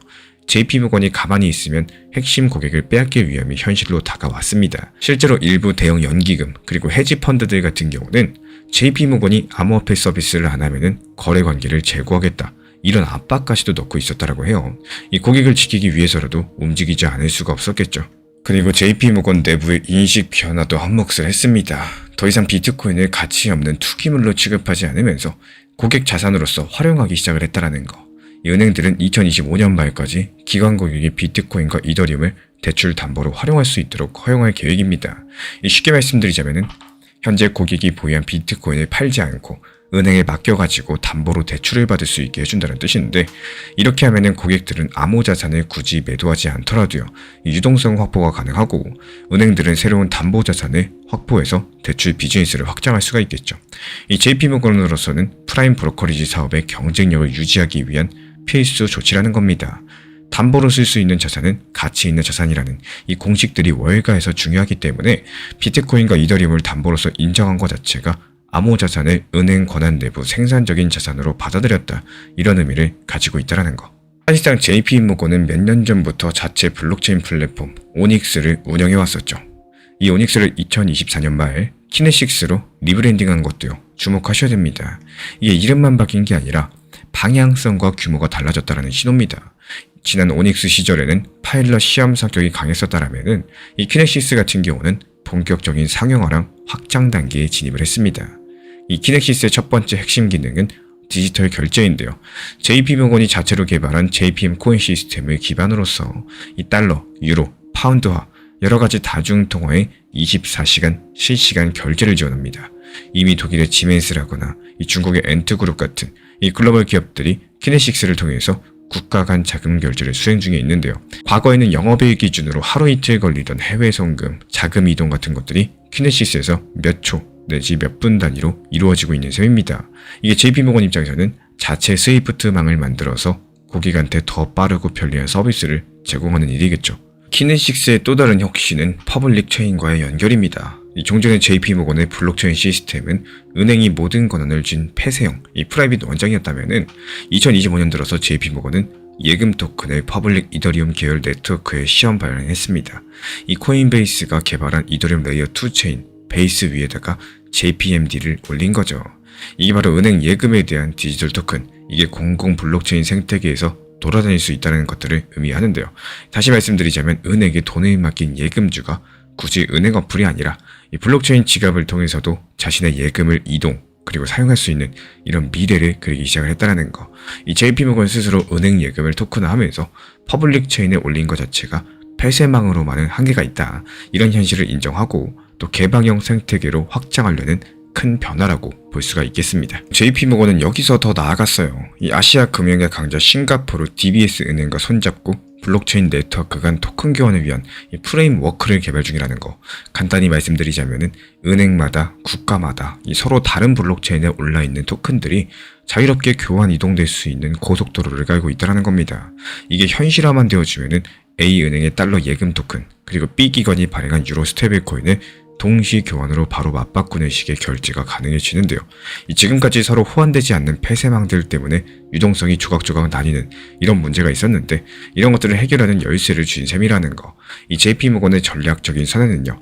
JP모건이 가만히 있으면 핵심 고객을 빼앗길 위험이 현실로 다가왔습니다. 실제로 일부 대형 연기금 그리고 헤지 펀드들 같은 경우는 JP모건이 암호화폐 서비스를 안 하면은 거래 관계를 제고하겠다, 이런 압박까지도 넣고 있었다라고 해요. 이 고객을 지키기 위해서라도 움직이지 않을 수가 없었겠죠. 그리고 JP모건 내부의 인식 변화도 한몫을 했습니다. 더 이상 비트코인을 가치 없는 투기물로 취급하지 않으면서 고객 자산으로서 활용하기 시작을 했다라는 거. 이 은행들은 2025년 말까지 기관 고객이 비트코인과 이더리움을 대출 담보로 활용할 수 있도록 허용할 계획입니다. 쉽게 말씀드리자면은 현재 고객이 보유한 비트코인을 팔지 않고 은행에 맡겨가지고 담보로 대출을 받을 수 있게 해준다는 뜻인데, 이렇게 하면은 고객들은 암호 자산을 굳이 매도하지 않더라도요, 유동성 확보가 가능하고 은행들은 새로운 담보 자산을 확보해서 대출 비즈니스를 확장할 수가 있겠죠. 이 JP모건으로서는 프라임 브로커리지 사업의 경쟁력을 유지하기 위한 필수 조치라는 겁니다. 담보로 쓸 수 있는 자산은 가치 있는 자산이라는 이 공식들이 월가에서 중요하기 때문에 비트코인과 이더리움을 담보로서 인정한 것 자체가 암호 자산을 은행 권한 내부 생산적인 자산으로 받아들였다, 이런 의미를 가지고 있다는 거. 사실상 JP모건은 몇 년 전부터 자체 블록체인 플랫폼 오닉스를 운영해 왔었죠. 이 오닉스를 2024년 말 키네식스로 리브랜딩한 것도요. 주목하셔야 됩니다. 이게 이름만 바뀐 게 아니라 방향성과 규모가 달라졌다는 신호입니다. 지난 오닉스 시절에는 파일럿 시험 성격이 강했었다라면은 이 키넥시스 같은 경우는 본격적인 상용화랑 확장 단계에 진입을 했습니다. 이 키넥시스의 첫 번째 핵심 기능은 디지털 결제인데요. JP모건이 자체로 개발한 JPM 코인 시스템을 기반으로서 이 달러, 유로, 파운드화, 여러가지 다중통화의 24시간 실시간 결제를 지원합니다. 이미 독일의 지멘스라거나 이 중국의 엔트그룹 같은 이 글로벌 기업들이 키네식스를 통해서 국가 간 자금 결제를 수행 중에 있는데요. 과거에는 영업일 기준으로 하루 이틀 걸리던 해외 송금, 자금 이동 같은 것들이 키네식스에서 몇 초 내지 몇 분 단위로 이루어지고 있는 셈입니다. 이게 JP모건 입장에서는 자체 스위프트망을 만들어서 고객한테 더 빠르고 편리한 서비스를 제공하는 일이겠죠. 키네식스의 또 다른 혁신은 퍼블릭 체인과의 연결입니다. 종전의 JP모건의 블록체인 시스템은 은행이 모든 권한을 쥔 폐쇄형, 이 프라이빗 원장이었다면은 2025년 들어서 JP모건은 예금 토큰의 퍼블릭 이더리움 계열 네트워크에 시험 발행했습니다. 이 코인베이스가 개발한 이더리움 레이어 2 체인 베이스 위에다가 JPMD를 올린 거죠. 이게 바로 은행 예금에 대한 디지털 토큰, 이게 공공 블록체인 생태계에서 돌아다닐 수 있다는 것들을 의미하는데요. 다시 말씀드리자면 은행에 돈을 맡긴 예금주가 굳이 은행 어플이 아니라 이 블록체인 지갑을 통해서도 자신의 예금을 이동 그리고 사용할 수 있는 이런 미래를 그리기 시작을 했다는 거. 이 JP모건 스스로 은행 예금을 토큰화하면서 퍼블릭 체인에 올린 것 자체가 폐쇄망으로만은 한계가 있다. 이런 현실을 인정하고 또 개방형 생태계로 확장하려는 큰 변화라고 볼 수가 있겠습니다. JP모건은 여기서 더 나아갔어요. 이 아시아 금융의 강자 싱가포르 DBS 은행과 손잡고 블록체인 네트워크 간 토큰 교환을 위한 이 프레임워크를 개발 중이라는 거. 간단히 말씀드리자면은 은행마다 국가마다 이 서로 다른 블록체인에 올라있는 토큰들이 자유롭게 교환 이동될 수 있는 고속도로를 깔고 있다는 겁니다. 이게 현실화만 되어지면은 A은행의 달러 예금 토큰 그리고 B기관이 발행한 유로 스테이블 코인을 동시 교환으로 바로 맞바꾸는 식의 결제가 가능해지는데요. 지금까지 서로 호환되지 않는 폐쇄망들 때문에 유동성이 조각조각 나뉘는 이런 문제가 있었는데 이런 것들을 해결하는 열쇠를 쥔 셈이라는 거. 이 JP모건의 전략적인 선언은요.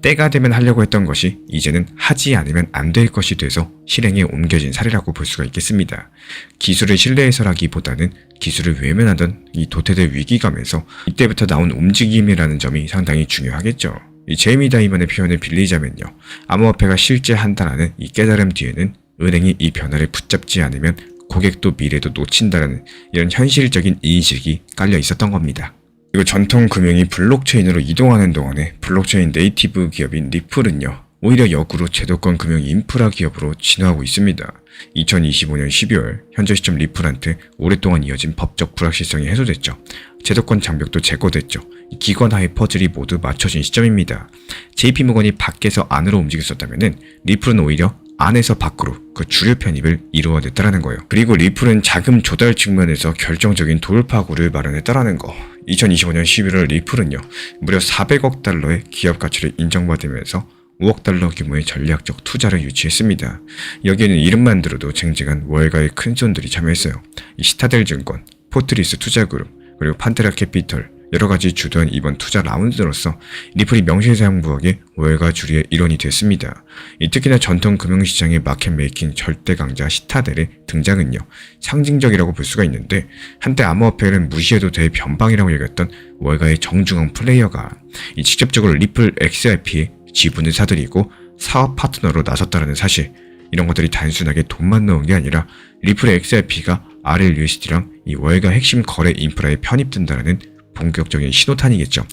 때가 되면 하려고 했던 것이 이제는 하지 않으면 안 될 것이 돼서 실행에 옮겨진 사례라고 볼 수가 있겠습니다. 기술을 신뢰해서라기보다는 기술을 외면하던 이 도태될 위기감에서 이때부터 나온 움직임이라는 점이 상당히 중요하겠죠. 이 제이미 다이먼의 표현을 빌리자면요. 암호화폐가 실제 한다라는 이 깨달음 뒤에는 은행이 이 변화를 붙잡지 않으면 고객도 미래도 놓친다라는 이런 현실적인 인식이 깔려 있었던 겁니다. 그리고 전통 금융이 블록체인으로 이동하는 동안에 블록체인 네이티브 기업인 리플은요. 오히려 역으로 제도권 금융 인프라 기업으로 진화하고 있습니다. 2025년 12월 현재 시점 리플한테 오랫동안 이어진 법적 불확실성이 해소됐죠. 제도권 장벽도 제거됐죠. 기관화의 퍼즐이 모두 맞춰진 시점입니다. JP모건이 밖에서 안으로 움직였었다면 리플은 오히려 안에서 밖으로 그 주류 편입을 이루어냈다는 거예요. 그리고 리플은 자금 조달 측면에서 결정적인 돌파구를 마련했다는 거. 2025년 11월 리플은요. 무려 400억 달러의 기업 가치를 인정받으면서 5억 달러 규모의 전략적 투자를 유치했습니다. 여기에는 이름만 들어도 쟁쟁한 월가의 큰손들이 참여했어요. 이 시타델 증권, 포트리스 투자그룹, 그리고 판테라 캐피털, 여러가지 주도한 이번 투자 라운드로서 리플이 명실상부하게 월가 주류의 일원이 됐습니다. 특히나 전통 금융시장의 마켓 메이킹 절대 강자 시타델의 등장은요, 상징적이라고 볼 수가 있는데, 한때 암호화폐를 무시해도 될 변방이라고 여겼던 월가의 정중앙 플레이어가 직접적으로 리플 XRP의 지분을 사들이고 사업 파트너로 나섰다는 사실, 이런 것들이 단순하게 돈만 넣은 게 아니라 리플의 XRP가 RLUSD랑 이 월가 핵심 거래 인프라에 편입된다는 본격적인 신호탄이겠죠.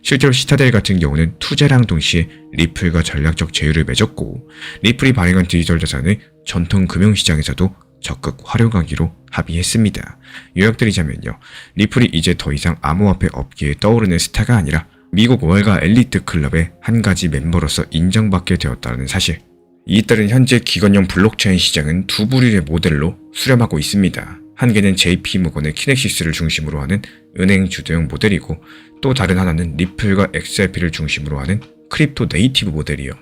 실제로 시타델 같은 경우는 투자랑 동시에 리플과 전략적 제휴를 맺었고, 리플이 발행한 디지털 자산을 전통 금융시장에서도 적극 활용하기로 합의했습니다. 요약드리자면요. 리플이 이제 더 이상 암호화폐 업계에 떠오르는 스타가 아니라 미국 월가 엘리트 클럽의 한 가지 멤버로서 인정받게 되었다는 사실. 이에 따른 현재 기관형 블록체인 시장은 두 부류의 모델로 수렴하고 있습니다. 한 개는 JP모건의 키넥시스를 중심으로 하는 은행 주도형 모델이고, 또 다른 하나는 리플과 XRP를 중심으로 하는 크립토 네이티브 모델이요.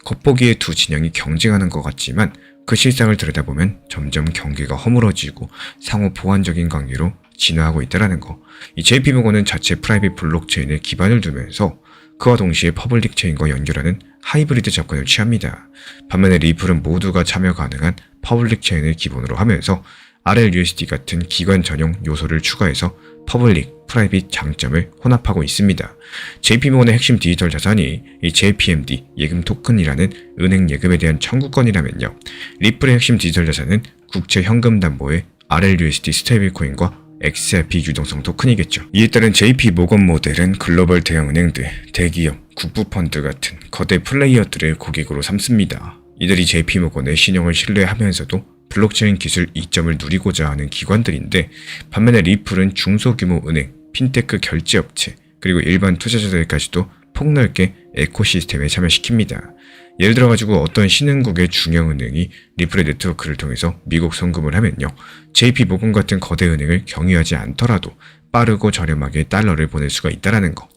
겉보기에 두 진영이 경쟁하는 것 같지만 그 실상을 들여다보면 점점 경계가 허물어지고 상호 보완적인 관계로 진화하고 있다는 거. 이 JP모건은 자체 프라이빗 블록체인에 기반을 두면서 그와 동시에 퍼블릭 체인과 연결하는 하이브리드 접근을 취합니다. 반면에 리플은 모두가 참여 가능한 퍼블릭 체인을 기본으로 하면서 RLUSD 같은 기관 전용 요소를 추가해서 퍼블릭, 프라이빗 장점을 혼합하고 있습니다. JP모건의 핵심 디지털 자산이 이 JPMD 예금 토큰이라는 은행 예금에 대한 청구권이라면요. 리플의 핵심 디지털 자산은 국채 현금 담보의 RLUSD 스테이블코인과 XRP 유동성 토큰이겠죠. 이에 따른 JP모건 모델은 글로벌 대형은행들, 대기업, 국부펀드 같은 거대 플레이어들을 고객으로 삼습니다. 이들이 JP모건의 신용을 신뢰하면서도 블록체인 기술 이점을 누리고자 하는 기관들인데, 반면에 리플은 중소규모 은행, 핀테크 결제업체, 그리고 일반 투자자들까지도 폭넓게 에코시스템에 참여시킵니다. 예를 들어가지고 어떤 신흥국의 중형은행이 리플의 네트워크를 통해서 미국 송금을 하면요, JP모건 같은 거대 은행을 경유하지 않더라도 빠르고 저렴하게 달러를 보낼 수가 있다는 거.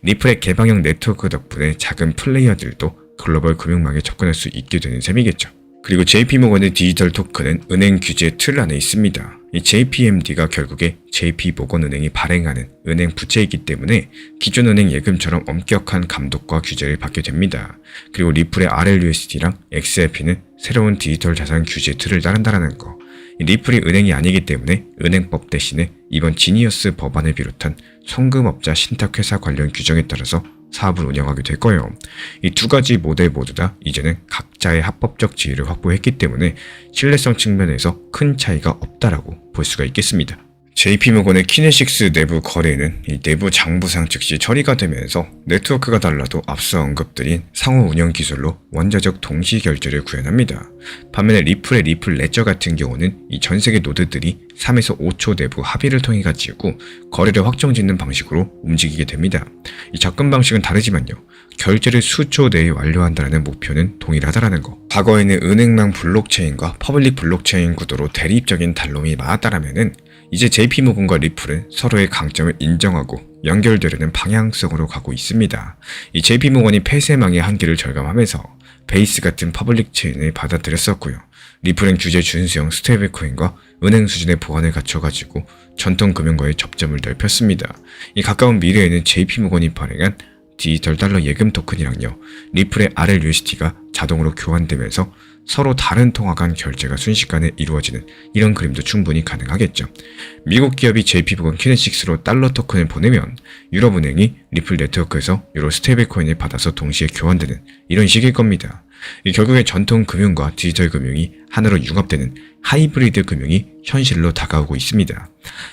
리플의 개방형 네트워크 덕분에 작은 플레이어들도 글로벌 금융망에 접근할 수 있게 되는 셈이겠죠. 그리고 JP모건의 디지털 토큰은 은행 규제 틀 안에 있습니다. 이 JPMD가 결국에 JP모건은행이 발행하는 은행 부채이기 때문에 기존 은행 예금처럼 엄격한 감독과 규제를 받게 됩니다. 그리고 리플의 RLUSD랑 XRP는 새로운 디지털 자산 규제 틀을 따른다는 거. 리플이 은행이 아니기 때문에 은행법 대신에 이번 지니어스 법안을 비롯한 송금업자 신탁회사 관련 규정에 따라서 사업을 운영하게 될 거예요. 이 두 가지 모델 모두 다 이제는 각자의 합법적 지위를 확보했기 때문에 신뢰성 측면에서 큰 차이가 없다라고 볼 수가 있겠습니다. JP모건의 키네식스 내부 거래는 이 내부 장부상 즉시 처리가 되면서 네트워크가 달라도 앞서 언급드린 상호 운영 기술로 원자적 동시 결제를 구현합니다. 반면에 리플의 리플 레저 같은 경우는 이 전 세계 노드들이 3에서 5초 내부 합의를 통해 가지고 거래를 확정짓는 방식으로 움직이게 됩니다. 이 접근 방식은 다르지만요, 결제를 수초 내에 완료한다는 목표는 동일하다는 거. 과거에는 은행망 블록체인과 퍼블릭 블록체인 구도로 대립적인 단론이 많았다라면은 이제 JP모건과 리플은 서로의 강점을 인정하고 연결되려는 방향성으로 가고 있습니다. 이 JP모건이 폐쇄망의 한계를 절감하면서 베이스 같은 퍼블릭 체인을 받아들였었고요. 리플은 규제 준수형 스테이블코인과 은행 수준의 보안을 갖춰가지고 전통 금융과의 접점을 넓혔습니다. 이 가까운 미래에는 JP모건이 발행한 디지털 달러 예금 토큰이랑요, 리플의 RLUSD가 자동으로 교환되면서 서로 다른 통화 간 결제가 순식간에 이루어지는 이런 그림도 충분히 가능하겠죠. 미국 기업이 JP모건 키네식스로 달러 토큰을 보내면 유럽은행이 리플 네트워크에서 유로 스테이블코인을 받아서 동시에 교환되는 이런 식일 겁니다. 결국에 전통 금융과 디지털 금융이 하나로 융합되는 하이브리드 금융이 현실로 다가오고 있습니다.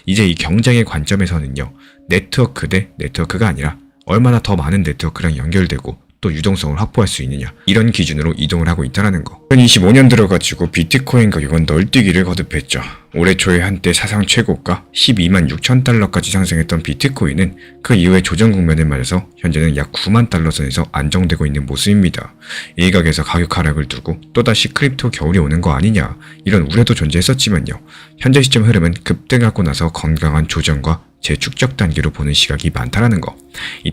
이제 이 경쟁의 관점에서는요, 네트워크 대 네트워크가 아니라 얼마나 더 많은 네트워크랑 연결되고 또 유동성을 확보할 수 있느냐, 이런 기준으로 이동을 하고 있다는 거. 2025년 들어가지고 비트코인 가격은 널뛰기를 거듭했죠. 올해 초에 한때 사상 최고가 12만 6천 달러까지 상승했던 비트코인은 그 이후에 조정 국면을 맞아서 현재는 약 9만 달러 선에서 안정되고 있는 모습입니다. 일각에서 가격 하락을 두고 또다시 크립토 겨울이 오는 거 아니냐, 이런 우려도 존재했었지만요, 현재 시점 흐름은 급등하고 나서 건강한 조정과 재축적 단계로 보는 시각이 많다라는 거.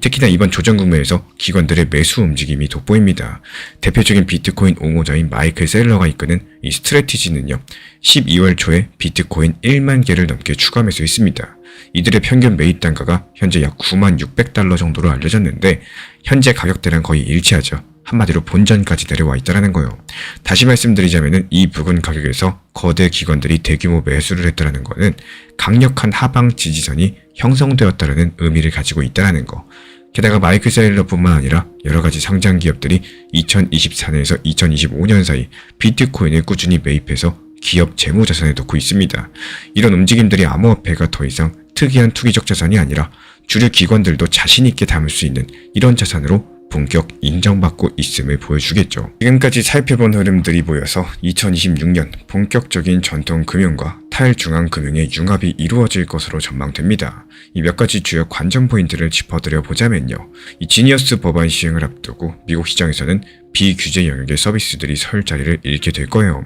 특히나 이번 조정 국면에서 기관들의 매수 움직임이 돋보입니다. 대표적인 비트코인 옹호자인 마이클 셀러가 이끄는 이 스트래티지는요, 12월 초에 비트코인 1만 개를 넘게 추가 매수했습니다. 이들의 평균 매입 단가가 현재 약 9만 600달러 정도로 알려졌는데 현재 가격대랑 거의 일치하죠. 한마디로 본전까지 내려와 있다는 거예요. 다시 말씀드리자면 이 부근 가격에서 거대 기관들이 대규모 매수를 했다는 거는 강력한 하방 지지선이 형성되었다는 의미를 가지고 있다는 거. 게다가 마이클 셀러뿐만 아니라 여러 가지 상장 기업들이 2024년에서 2025년 사이 비트코인을 꾸준히 매입해서 기업 재무자산에 넣고 있습니다. 이런 움직임들이 암호화폐가 더 이상 특이한 투기적 자산이 아니라 주류 기관들도 자신 있게 담을 수 있는 이런 자산으로 본격 인정받고 있음을 보여주겠죠. 지금까지 살펴본 흐름들이 모여서 2026년 본격적인 전통 금융과 탈중앙 금융의 융합이 이루어질 것으로 전망됩니다. 이 몇 가지 주요 관전 포인트를 짚어드려 보자면요. 이 지니어스 법안 시행을 앞두고 미국 시장에서는 비규제 영역의 서비스들이 설 자리를 잃게 될 거예요.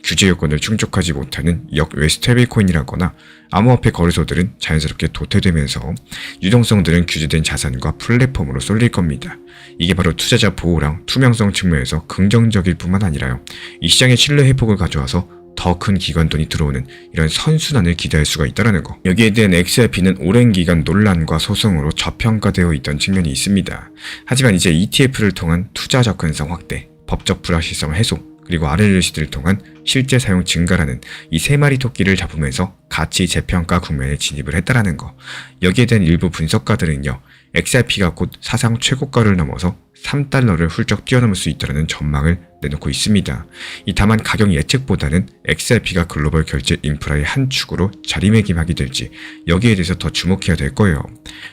규제 요건을 충족하지 못하는 역외 스테이블코인이라거나 암호화폐 거래소들은 자연스럽게 도태되면서 유동성들은 규제된 자산과 플랫폼으로 쏠릴 겁니다. 이게 바로 투자자 보호랑 투명성 측면에서 긍정적일 뿐만 아니라요, 이 시장의 신뢰 회복을 가져와서 더 큰 기관 돈이 들어오는 이런 선순환을 기대할 수가 있다는 거. 여기에 대한 XRP는 오랜 기간 논란과 소송으로 저평가되어 있던 측면이 있습니다. 하지만 이제 ETF를 통한 투자 접근성 확대, 법적 불확실성 해소, 그리고 RLUCD를 통한 실제 사용 증가라는 이 세 마리 토끼를 잡으면서 가치 재평가 국면에 진입을 했다라는 거. 여기에 대한 일부 분석가들은요, XRP가 곧 사상 최고가를 넘어서 3달러를 훌쩍 뛰어넘을 수 있다는 전망을 내놓고 있습니다. 다만 가격 예측보다는 XRP가 글로벌 결제 인프라의 한 축으로 자리매김하게 될지 여기에 대해서 더 주목해야 될 거예요.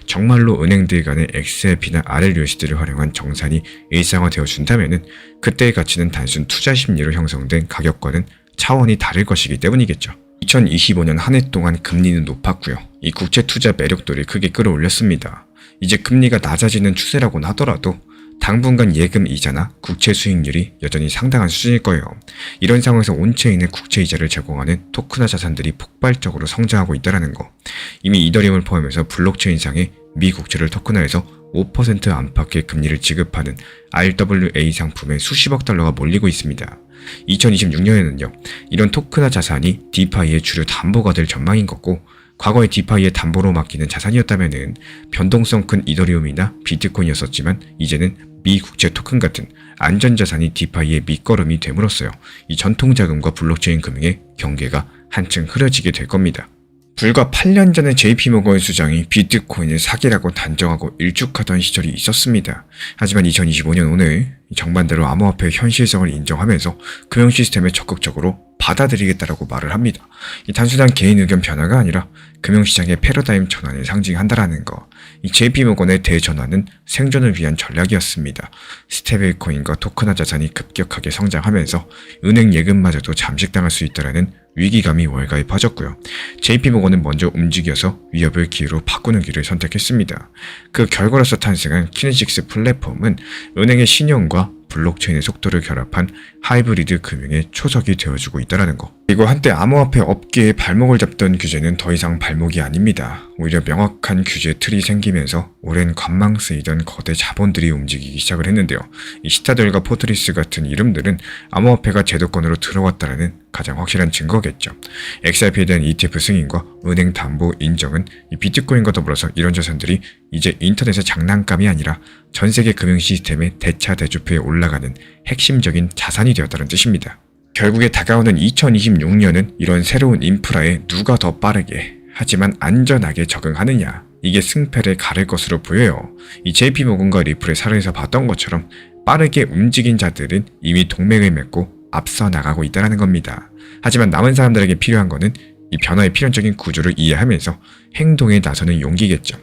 정말로 은행들 간의 XRP나 RLUCD를 활용한 정산이 일상화되어 준다면은 그때의 가치는 단순 투자 심리로 형성된 가격과는 차원이 다를 것이기 때문이겠죠. 2025년 한 해 동안 금리는 높았고요. 이 국채 투자 매력도를 크게 끌어올렸습니다. 이제 금리가 낮아지는 추세라고는 하더라도 당분간 예금 이자나 국채 수익률이 여전히 상당한 수준일 거예요. 이런 상황에서 온체인의 국채 이자를 제공하는 토큰화 자산들이 폭발적으로 성장하고 있다는 거. 이미 이더리움을 포함해서 블록체인상의 미 국채를 토큰화해서 5% 안팎의 금리를 지급하는 RWA 상품에 수십억 달러가 몰리고 있습니다. 2026년에는요, 이런 토큰화 자산이 디파이의 주류 담보가 될 전망인 거고, 과거에 디파이의 담보로 맡기는 자산이었다면은 변동성 큰 이더리움이나 비트코인이었었지만 이제는 미 국채 토큰 같은 안전자산이 디파이의 밑거름이 됨으로써요, 이 전통자금과 블록체인 금융의 경계가 한층 흐려지게 될 겁니다. 불과 8년 전에 JP모건 수장이 비트코인을 사기라고 단정하고 일축하던 시절이 있었습니다. 하지만 2025년 오늘 정반대로 암호화폐의 현실성을 인정하면서 금융 시스템에 적극적으로 받아들이겠다라고 말을 합니다. 단순한 개인 의견 변화가 아니라 금융시장의 패러다임 전환을 상징한다라는 거. JP모건의 대전환은 생존을 위한 전략이었습니다. 스테이블코인과 토큰화 자산이 급격하게 성장하면서 은행 예금마저도 잠식당할 수 있다라는 위기감이 월가에 퍼졌고요. JP모건은 먼저 움직여서 위협을 기회로 바꾸는 길을 선택했습니다. 그 결과로서 탄생한 키네식스 플랫폼은 은행의 신용과 블록체인의 속도를 결합한 하이브리드 금융의 초석이 되어주고 있다는 거. 그리고 한때 암호화폐 업계의 발목을 잡던 규제는 더 이상 발목이 아닙니다. 오히려 명확한 규제 틀이 생기면서 오랜 관망 쓰이던 거대 자본들이 움직이기 시작을 했는데요. 이 시타델과 포트리스 같은 이름들은 암호화폐가 제도권으로 들어왔다는 가장 확실한 증거겠죠. XRP에 대한 ETF 승인과 은행 담보 인정은 이 비트코인과 더불어서 이런 자산들이 이제 인터넷의 장난감이 아니라 전 세계 금융 시스템의 대차대조표에 올라가는 핵심적인 자산이 되었다는 뜻입니다. 결국에 다가오는 2026년은 이런 새로운 인프라에 누가 더 빠르게 하지만 안전하게 적응하느냐, 이게 승패를 가릴 것으로 보여요. 이 JP모건과 리플의 사례에서 봤던 것처럼 빠르게 움직인 자들은 이미 동맹을 맺고 앞서 나가고 있다는 겁니다. 하지만 남은 사람들에게 필요한 거는 이 변화의 필연적인 구조를 이해하면서 행동에 나서는 용기겠죠.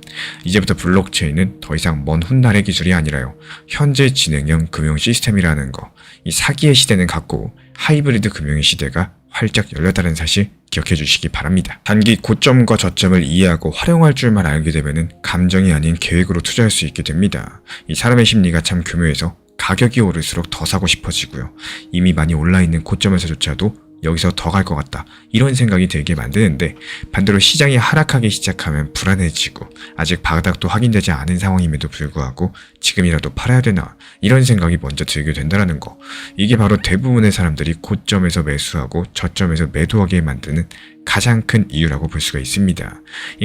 이제부터 블록체인은 더 이상 먼 훗날의 기술이 아니라요, 현재 진행형 금융 시스템이라는 거. 이 사기의 시대는 갔고 하이브리드 금융의 시대가 활짝 열렸다는 사실 기억해 주시기 바랍니다. 단기 고점과 저점을 이해하고 활용할 줄만 알게 되면은 감정이 아닌 계획으로 투자할 수 있게 됩니다. 이 사람의 심리가 참 교묘해서 가격이 오를수록 더 사고 싶어지고요. 이미 많이 올라있는 고점에서조차도 여기서 더 갈 것 같다, 이런 생각이 들게 만드는데, 반대로 시장이 하락하기 시작하면 불안해지고 아직 바닥도 확인되지 않은 상황임에도 불구하고 지금이라도 팔아야 되나, 이런 생각이 먼저 들게 된다는 거. 이게 바로 대부분의 사람들이 고점에서 매수하고 저점에서 매도하게 만드는 가장 큰 이유라고 볼 수가 있습니다.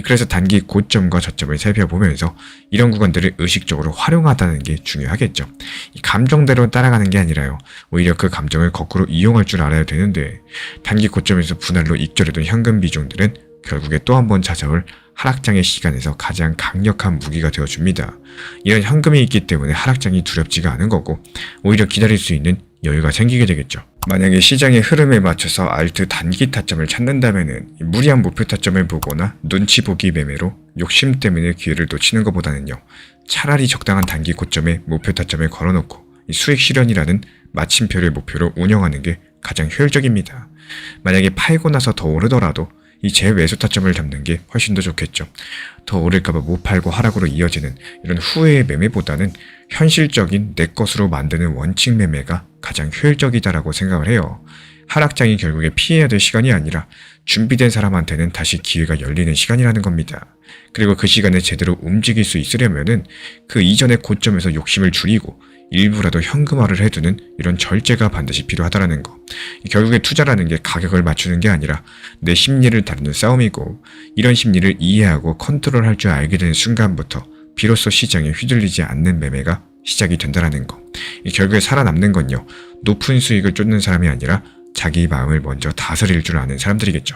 그래서 단기 고점과 저점을 살펴보면서 이런 구간들을 의식적으로 활용하다는 게 중요하겠죠. 감정대로 따라가는 게 아니라요, 오히려 그 감정을 거꾸로 이용할 줄 알아야 되는데, 단기 고점에서 분할로 익절해둔 현금 비중들은 결국에 또 한 번 찾아올 하락장의 시간에서 가장 강력한 무기가 되어줍니다. 이런 현금이 있기 때문에 하락장이 두렵지가 않은 거고, 오히려 기다릴 수 있는 여유가 생기게 되겠죠. 만약에 시장의 흐름에 맞춰서 알트 단기 타점을 찾는다면은 무리한 목표 타점을 보거나 눈치 보기 매매로 욕심 때문에 기회를 놓치는 것보다는요, 차라리 적당한 단기 고점에 목표 타점을 걸어놓고 수익 실현이라는 마침표를 목표로 운영하는 게 가장 효율적입니다. 만약에 팔고 나서 더 오르더라도 이 재매수 타점을 잡는 게 훨씬 더 좋겠죠. 더 오를까봐 못 팔고 하락으로 이어지는 이런 후회의 매매보다는 현실적인 내 것으로 만드는 원칙 매매가 가장 효율적이다라고 생각을 해요. 하락장이 결국에 피해야 될 시간이 아니라 준비된 사람한테는 다시 기회가 열리는 시간이라는 겁니다. 그리고 그 시간에 제대로 움직일 수 있으려면은 그 이전의 고점에서 욕심을 줄이고 일부라도 현금화를 해두는 이런 절제가 반드시 필요하다는 거. 결국에 투자라는 게 가격을 맞추는 게 아니라 내 심리를 다루는 싸움이고, 이런 심리를 이해하고 컨트롤할 줄 알게 되는 순간부터 비로소 시장에 휘둘리지 않는 매매가 시작이 된다는 거. 결국에 살아남는 건요, 높은 수익을 쫓는 사람이 아니라 자기 마음을 먼저 다스릴 줄 아는 사람들이겠죠.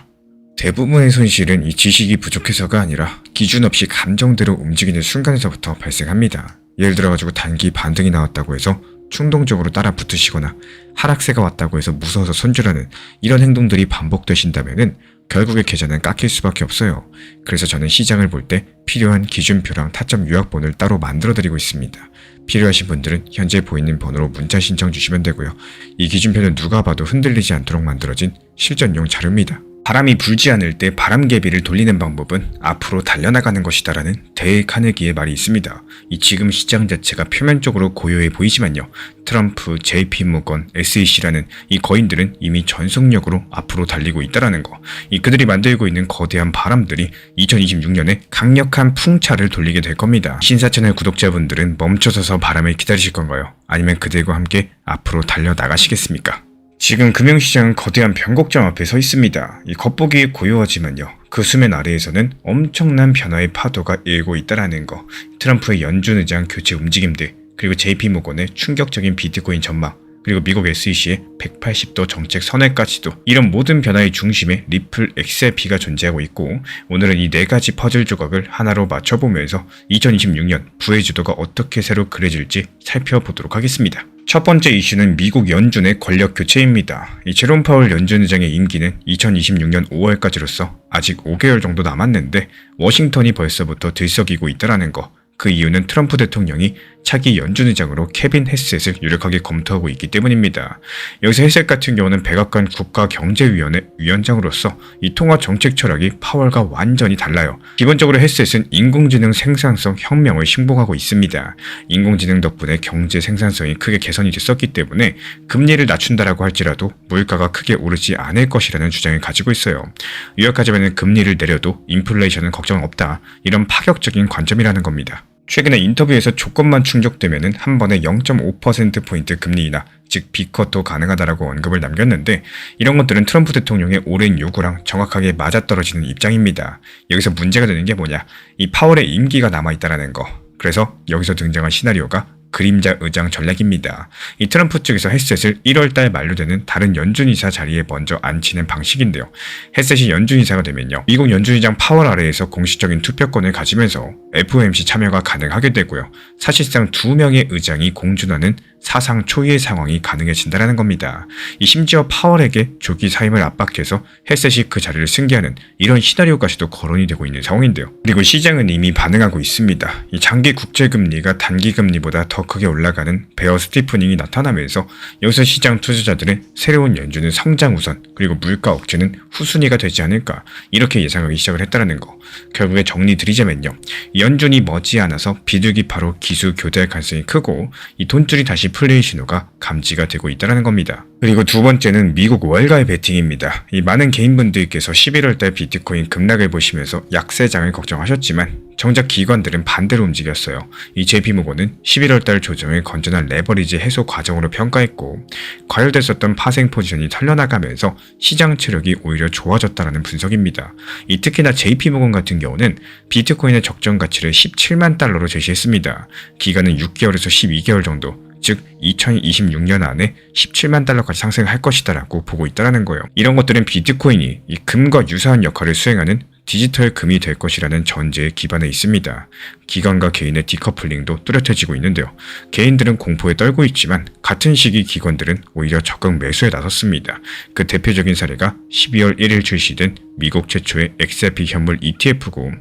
대부분의 손실은 이 지식이 부족해서가 아니라 기준 없이 감정대로 움직이는 순간에서부터 발생합니다. 예를 들어가지고 단기 반등이 나왔다고 해서 충동적으로 따라 붙으시거나 하락세가 왔다고 해서 무서워서 손절하는 이런 행동들이 반복되신다면은 결국에 계좌는 깎일 수밖에 없어요. 그래서 저는 시장을 볼 때 필요한 기준표랑 타점 요약본을 따로 만들어드리고 있습니다. 필요하신 분들은 현재 보이는 번호로 문자 신청 주시면 되고요. 이 기준표는 누가 봐도 흔들리지 않도록 만들어진 실전용 자료입니다. 바람이 불지 않을 때 바람개비를 돌리는 방법은 앞으로 달려나가는 것이다라는 데일 카네기의 말이 있습니다. 이 지금 시장 자체가 표면적으로 고요해 보이지만요, 트럼프, JP모건, SEC라는 이 거인들은 이미 전속력으로 앞으로 달리고 있다라는 거. 그들이 만들고 있는 거대한 바람들이 2026년에 강력한 풍차를 돌리게 될 겁니다. 신사채널 구독자분들은 멈춰서서 바람을 기다리실 건가요? 아니면 그들과 함께 앞으로 달려나가시겠습니까? 지금 금융시장은 거대한 변곡점 앞에 서 있습니다. 이 겉보기 고요하지만요, 그 수면 아래에서는 엄청난 변화의 파도가 일고 있다라는 거. 트럼프의 연준 의장 교체 움직임들, 그리고 JP모건의 충격적인 비트코인 전망, 그리고 미국 SEC의 180도 정책 선회까지도, 이런 모든 변화의 중심에 리플 XRP가 존재하고 있고, 오늘은 이 네 가지 퍼즐 조각을 하나로 맞춰보면서 2026년 부의 주도가 어떻게 새로 그려질지 살펴보도록 하겠습니다. 첫 번째 이슈는 미국 연준의 권력 교체입니다. 이 제롬 파월 연준 의장의 임기는 2026년 5월까지로서 아직 5개월 정도 남았는데 워싱턴이 벌써부터 들썩이고 있다라는 거. 그 이유는 트럼프 대통령이 차기 연준 의장으로 케빈 헤셋을 유력하게 검토하고 있기 때문입니다. 여기서 헤셋 같은 경우는 백악관 국가경제위원회 위원장으로서 이 통화 정책 철학이 파월과 완전히 달라요. 기본적으로 헤셋은 인공지능 생산성 혁명을 신봉하고 있습니다. 인공지능 덕분에 경제 생산성이 크게 개선이 됐었기 때문에 금리를 낮춘다라고 할지라도 물가가 크게 오르지 않을 것이라는 주장을 가지고 있어요. 요약하자면 금리를 내려도 인플레이션은 걱정 없다, 이런 파격적인 관점이라는 겁니다. 최근에 인터뷰에서 조건만 충족되면 한 번에 0.5%포인트 금리 인하, 즉 비컷도 가능하다라고 언급을 남겼는데, 이런 것들은 트럼프 대통령의 오랜 요구랑 정확하게 맞아떨어지는 입장입니다. 여기서 문제가 되는 게 뭐냐, 이 파월의 임기가 남아있다라는 거. 그래서 여기서 등장한 시나리오가 그림자 의장 전략입니다. 이 트럼프 측에서 헤셋을 1월달 만료되는 다른 연준이사 자리에 먼저 앉히는 방식인데요. 헤셋이 연준이사가 되면요, 미국 연준의장 파월 아래에서 공식적인 투표권을 가지면서 FOMC 참여가 가능하게 되고요. 사실상 2명의 의장이 공존하는 사상 초유의 상황이 가능해진다는 겁니다. 심지어 파월에게 조기 사임을 압박해서 헤셋이 그 자리를 승계하는 이런 시나리오까지도 거론이 되고 있는 상황인데요. 그리고 시장은 이미 반응하고 있습니다. 이 장기 국제금리가 단기금리보다 더 크게 올라가는 베어 스티프닝이 나타나면서 여기서 시장 투자자들은 새로운 연준은 성장 우선, 그리고 물가 억제는 후순위가 되지 않을까, 이렇게 예상하기 시작을 했다는 거. 결국에 정리드리자면요, 연준이 머지않아서 비둘기파로 기수 교대할 가능성이 크고, 이 돈줄이 다시 풀릴 신호가 감지가 되고 있다는 겁니다. 그리고 두 번째는 미국 월가의 베팅입니다. 이 많은 개인분들께서 11월달 비트코인 급락을 보시면서 약세장을 걱정하셨지만 정작 기관들은 반대로 움직였어요. 이 JP모건은 11월달 조정을 건전한 레버리지 해소 과정으로 평가했고, 과열됐었던 파생 포지션이 털려나가면서 시장 체력이 오히려 좋아졌다는 분석입니다. 특히나 JP모건 같은 경우는 비트코인의 적정 가치를 17만 달러로 제시했습니다. 기간은 6개월에서 12개월 정도, 즉 2026년 안에 17만 달러까지 상승할 것이다라고 보고 있다는 거예요. 이런 것들은 비트코인이 이 금과 유사한 역할을 수행하는 디지털 금이 될 것이라는 전제에 기반해 있습니다. 기관과 개인의 디커플링도 뚜렷해지고 있는데요. 개인들은 공포에 떨고 있지만 같은 시기 기관들은 오히려 적극 매수에 나섰습니다. 그 대표적인 사례가 12월 1일 출시된 미국 최초의 XRP 현물 ETF고,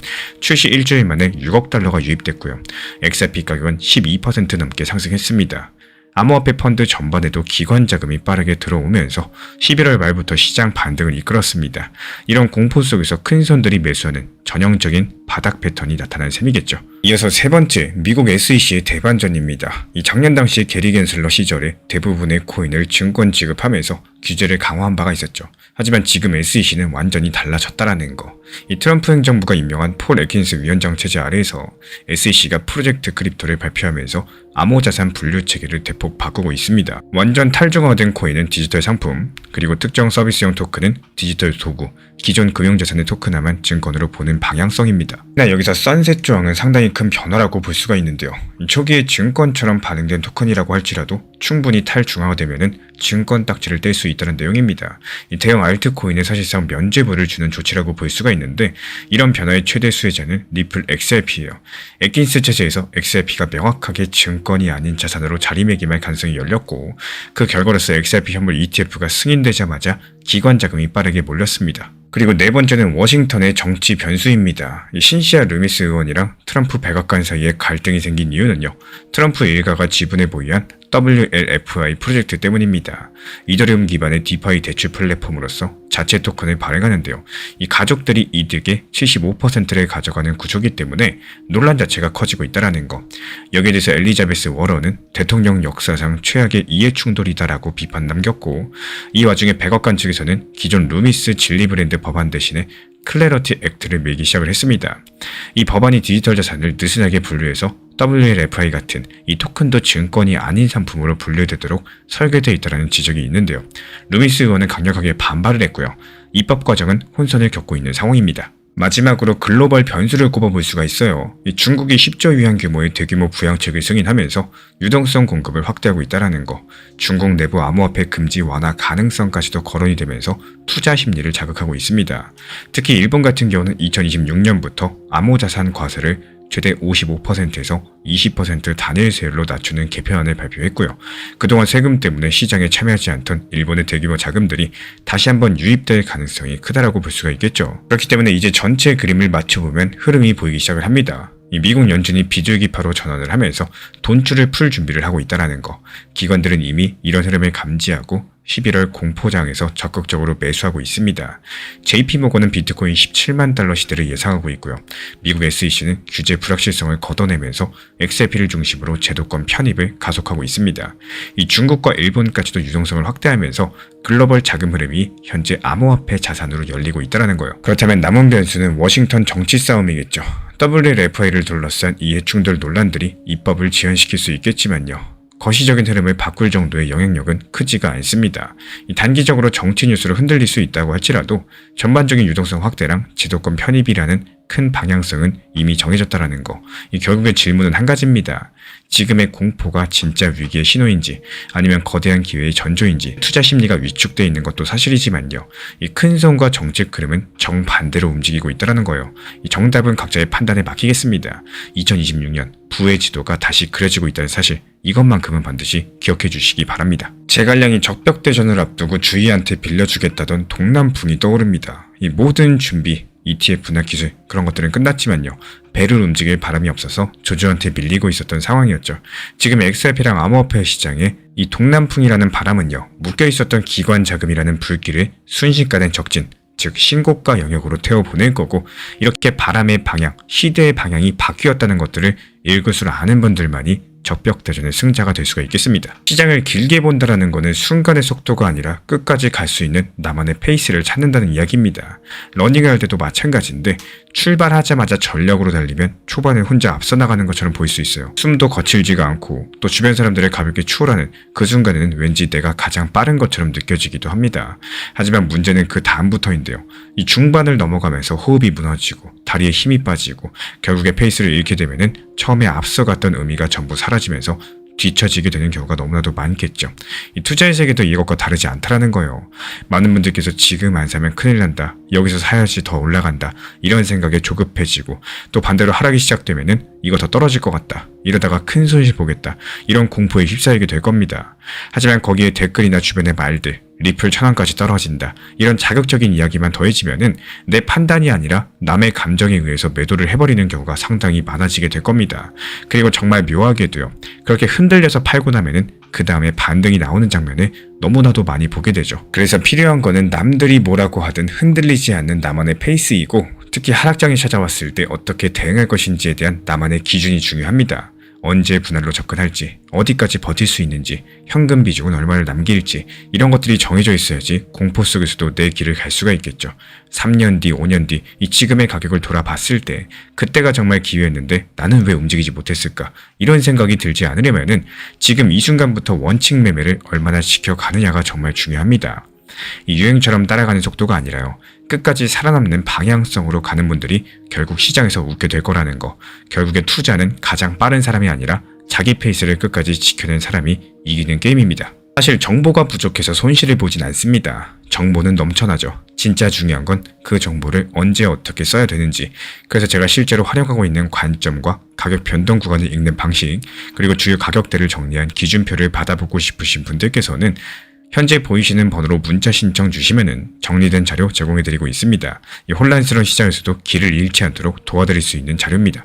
출시 일주일 만에 6억 달러가 유입됐고요. XRP 가격은 12% 넘게 상승했습니다. 암호화폐 펀드 전반에도 기관 자금이 빠르게 들어오면서 11월 말부터 시장 반등을 이끌었습니다. 이런 공포 속에서 큰 손들이 매수하는 전형적인 바닥 패턴이 나타난 셈이겠죠. 이어서 세 번째, 미국 SEC의 대반전입니다. 이 작년 당시 게리 겐슬러 시절에 대부분의 코인을 증권 지급하면서 규제를 강화한 바가 있었죠. 하지만 지금 SEC는 완전히 달라졌다라는 거. 이 트럼프 행정부가 임명한 폴 애킨스 위원장 체제 아래에서 SEC가 프로젝트 크립토를 발표하면서 암호자산 분류 체계를 대폭 바꾸고 있습니다. 완전 탈중화된 코인은 디지털 상품, 그리고 특정 서비스용 토큰은 디지털 도구, 기존 금융자산의 토큰화만 증권으로 보는 방향성입니다. 여기서 선셋 조항은 상당히 큰 변화라고 볼 수가 있는데요. 초기에 증권처럼 반응된 토큰이라고 할지라도 충분히 탈중화되면은 증권 딱지를 뗄 수 있다는 내용입니다. 이 대형 알트코인에 사실상 면죄부를 주는 조치라고 볼 수가 있는데, 이런 변화의 최대 수혜자는 리플 XRP예요. 애킨스 체제에서 XRP가 명확하게 증권이 아닌 자산으로 자리매김할 가능성이 열렸고, 그 결과로서 XRP 현물 ETF가 승인되자마자 기관 자금이 빠르게 몰렸습니다. 그리고 네 번째는 워싱턴의 정치 변수입니다. 신시아 루미스 의원이랑 트럼프 백악관 사이에 갈등이 생긴 이유는요, 트럼프 일가가 지분을 보유한 WLFI 프로젝트 때문입니다. 이더리움 기반의 디파이 대출 플랫폼으로서 자체 토큰을 발행하는데요. 이 가족들이 이득의 75%를 가져가는 구조기 때문에 논란 자체가 커지고 있다는 거. 여기에 대해서 엘리자베스 워런은 대통령 역사상 최악의 이해충돌이다라고 비판 남겼고, 이 와중에 백악관 측에서는 기존 루미스 진리 브랜드 법안 대신에 클래러티 액트를 밀기 시작을 했습니다. 이 법안이 디지털 자산을 느슨하게 분류해서 WLFI 같은 이 토큰도 증권이 아닌 상품으로 분류되도록 설계되어 있다는 지적이 있는데요. 루미스 의원은 강력하게 반발을 했고요. 입법 과정은 혼선을 겪고 있는 상황입니다. 마지막으로 글로벌 변수를 꼽아볼 수가 있어요. 이 중국이 10조 위안 규모의 대규모 부양책을 승인하면서 유동성 공급을 확대하고 있다는 거, 중국 내부 암호화폐 금지 완화 가능성까지도 거론이 되면서 투자 심리를 자극하고 있습니다. 특히 일본 같은 경우는 2026년부터 암호자산 과세를 최대 55%에서 20% 단일 세율로 낮추는 개편안을 발표했고요. 그동안 세금 때문에 시장에 참여하지 않던 일본의 대규모 자금들이 다시 한번 유입될 가능성이 크다라고 볼 수가 있겠죠. 그렇기 때문에 이제 전체 그림을 맞춰보면 흐름이 보이기 시작을 합니다. 이 미국 연준이 비둘기파로 전환을 하면서 돈줄을 풀 준비를 하고 있다는 거. 기관들은 이미 이런 흐름을 감지하고 11월 공포장에서 적극적으로 매수하고 있습니다. JP모건은 비트코인 17만 달러 시대를 예상하고 있고요. 미국 SEC는 규제 불확실성을 걷어내면서 XRP를 중심으로 제도권 편입을 가속하고 있습니다. 이 중국과 일본까지도 유동성을 확대하면서 글로벌 자금 흐름이 현재 암호화폐 자산으로 열리고 있다는 거예요. 그렇다면 남은 변수는 워싱턴 정치 싸움이겠죠. WLFI를 둘러싼 이해충돌 논란들이 입법을 지연시킬 수 있겠지만요. 거시적인 흐름을 바꿀 정도의 영향력은 크지가 않습니다. 단기적으로 정치 뉴스로 흔들릴 수 있다고 할지라도 전반적인 유동성 확대랑 제도권 편입이라는 큰 방향성은 이미 정해졌다는 거. 결국의 질문은 한 가지입니다. 지금의 공포가 진짜 위기의 신호인지, 아니면 거대한 기회의 전조인지. 투자 심리가 위축되어 있는 것도 사실이지만요. 이 큰 손과 정책 흐름은 정반대로 움직이고 있다는 거예요. 이 정답은 각자의 판단에 맡기겠습니다. 2026년 부의 지도가 다시 그려지고 있다는 사실, 이것만큼은 반드시 기억해 주시기 바랍니다. 제갈량이 적벽대전을 앞두고 주희한테 빌려주겠다던 동남풍이 떠오릅니다. 이 모든 준비, ETF나 기술, 그런 것들은 끝났지만요. 배를 움직일 바람이 없어서 조조한테 밀리고 있었던 상황이었죠. 지금 XRP랑 암호화폐 시장에 이 동남풍이라는 바람은요, 묶여있었던 기관 자금이라는 불길을 순식간에 적진, 즉 신고가 영역으로 태워보낼 거고, 이렇게 바람의 방향, 시대의 방향이 바뀌었다는 것들을 읽을 아는 분들만이 적벽대전의 승자가 될 수가 있겠습니다. 시장을 길게 본다라는 것은 순간의 속도가 아니라 끝까지 갈 수 있는 나만의 페이스를 찾는다는 이야기입니다. 러닝할 때도 마찬가지인데, 출발하자마자 전력으로 달리면 초반에 혼자 앞서 나가는 것처럼 보일 수 있어요. 숨도 거칠지가 않고 또 주변 사람들을 가볍게 추월하는 그 순간에는 왠지 내가 가장 빠른 것처럼 느껴지기도 합니다. 하지만 문제는 그 다음부터인데요. 이 중반을 넘어가면서 호흡이 무너지고 다리에 힘이 빠지고 결국에 페이스를 잃게 되면은 처음에 앞서갔던 의미가 전부 사라지면서 뒤처지게 되는 경우가 너무나도 많겠죠. 이 투자의 세계도 이것과 다르지 않다라는 거예요. 많은 분들께서 지금 안 사면 큰일 난다, 여기서 사야지 더 올라간다, 이런 생각에 조급해지고, 또 반대로 하락이 시작되면은 이거 더 떨어질 것 같다, 이러다가 큰 손실 보겠다, 이런 공포에 휩싸이게 될 겁니다. 하지만 거기에 댓글이나 주변의 말들, 리플 1000원까지 떨어진다, 이런 자극적인 이야기만 더해지면은 내 판단이 아니라 남의 감정에 의해서 매도를 해버리는 경우가 상당히 많아지게 될 겁니다. 그리고 정말 묘하게도요, 그렇게 흔들려서 팔고 나면은 그 다음에 반등이 나오는 장면을 너무나도 많이 보게 되죠. 그래서 필요한 거는 남들이 뭐라고 하든 흔들리지 않는 나만의 페이스이고, 특히 하락장이 찾아왔을 때 어떻게 대응할 것인지에 대한 나만의 기준이 중요합니다. 언제 분할로 접근할지, 어디까지 버틸 수 있는지, 현금 비중은 얼마를 남길지 이런 것들이 정해져 있어야지 공포 속에서도 내 길을 갈 수가 있겠죠. 3년 뒤, 5년 뒤 이 지금의 가격을 돌아봤을 때 그때가 정말 기회였는데 나는 왜 움직이지 못했을까? 이런 생각이 들지 않으려면은 지금 이 순간부터 원칙 매매를 얼마나 지켜가느냐가 정말 중요합니다. 이 유행처럼 따라가는 속도가 아니라요. 끝까지 살아남는 방향성으로 가는 분들이 결국 시장에서 웃게 될 거라는 거. 결국에 투자는 가장 빠른 사람이 아니라 자기 페이스를 끝까지 지켜낸 사람이 이기는 게임입니다. 사실 정보가 부족해서 손실을 보진 않습니다. 정보는 넘쳐나죠. 진짜 중요한 건 그 정보를 언제 어떻게 써야 되는지. 그래서 제가 실제로 활용하고 있는 관점과 가격 변동 구간을 읽는 방식, 그리고 주요 가격대를 정리한 기준표를 받아보고 싶으신 분들께서는 현재 보이시는 번호로 문자 신청 주시면은 정리된 자료 제공해드리고 있습니다. 이 혼란스러운 시장에서도 길을 잃지 않도록 도와드릴 수 있는 자료입니다.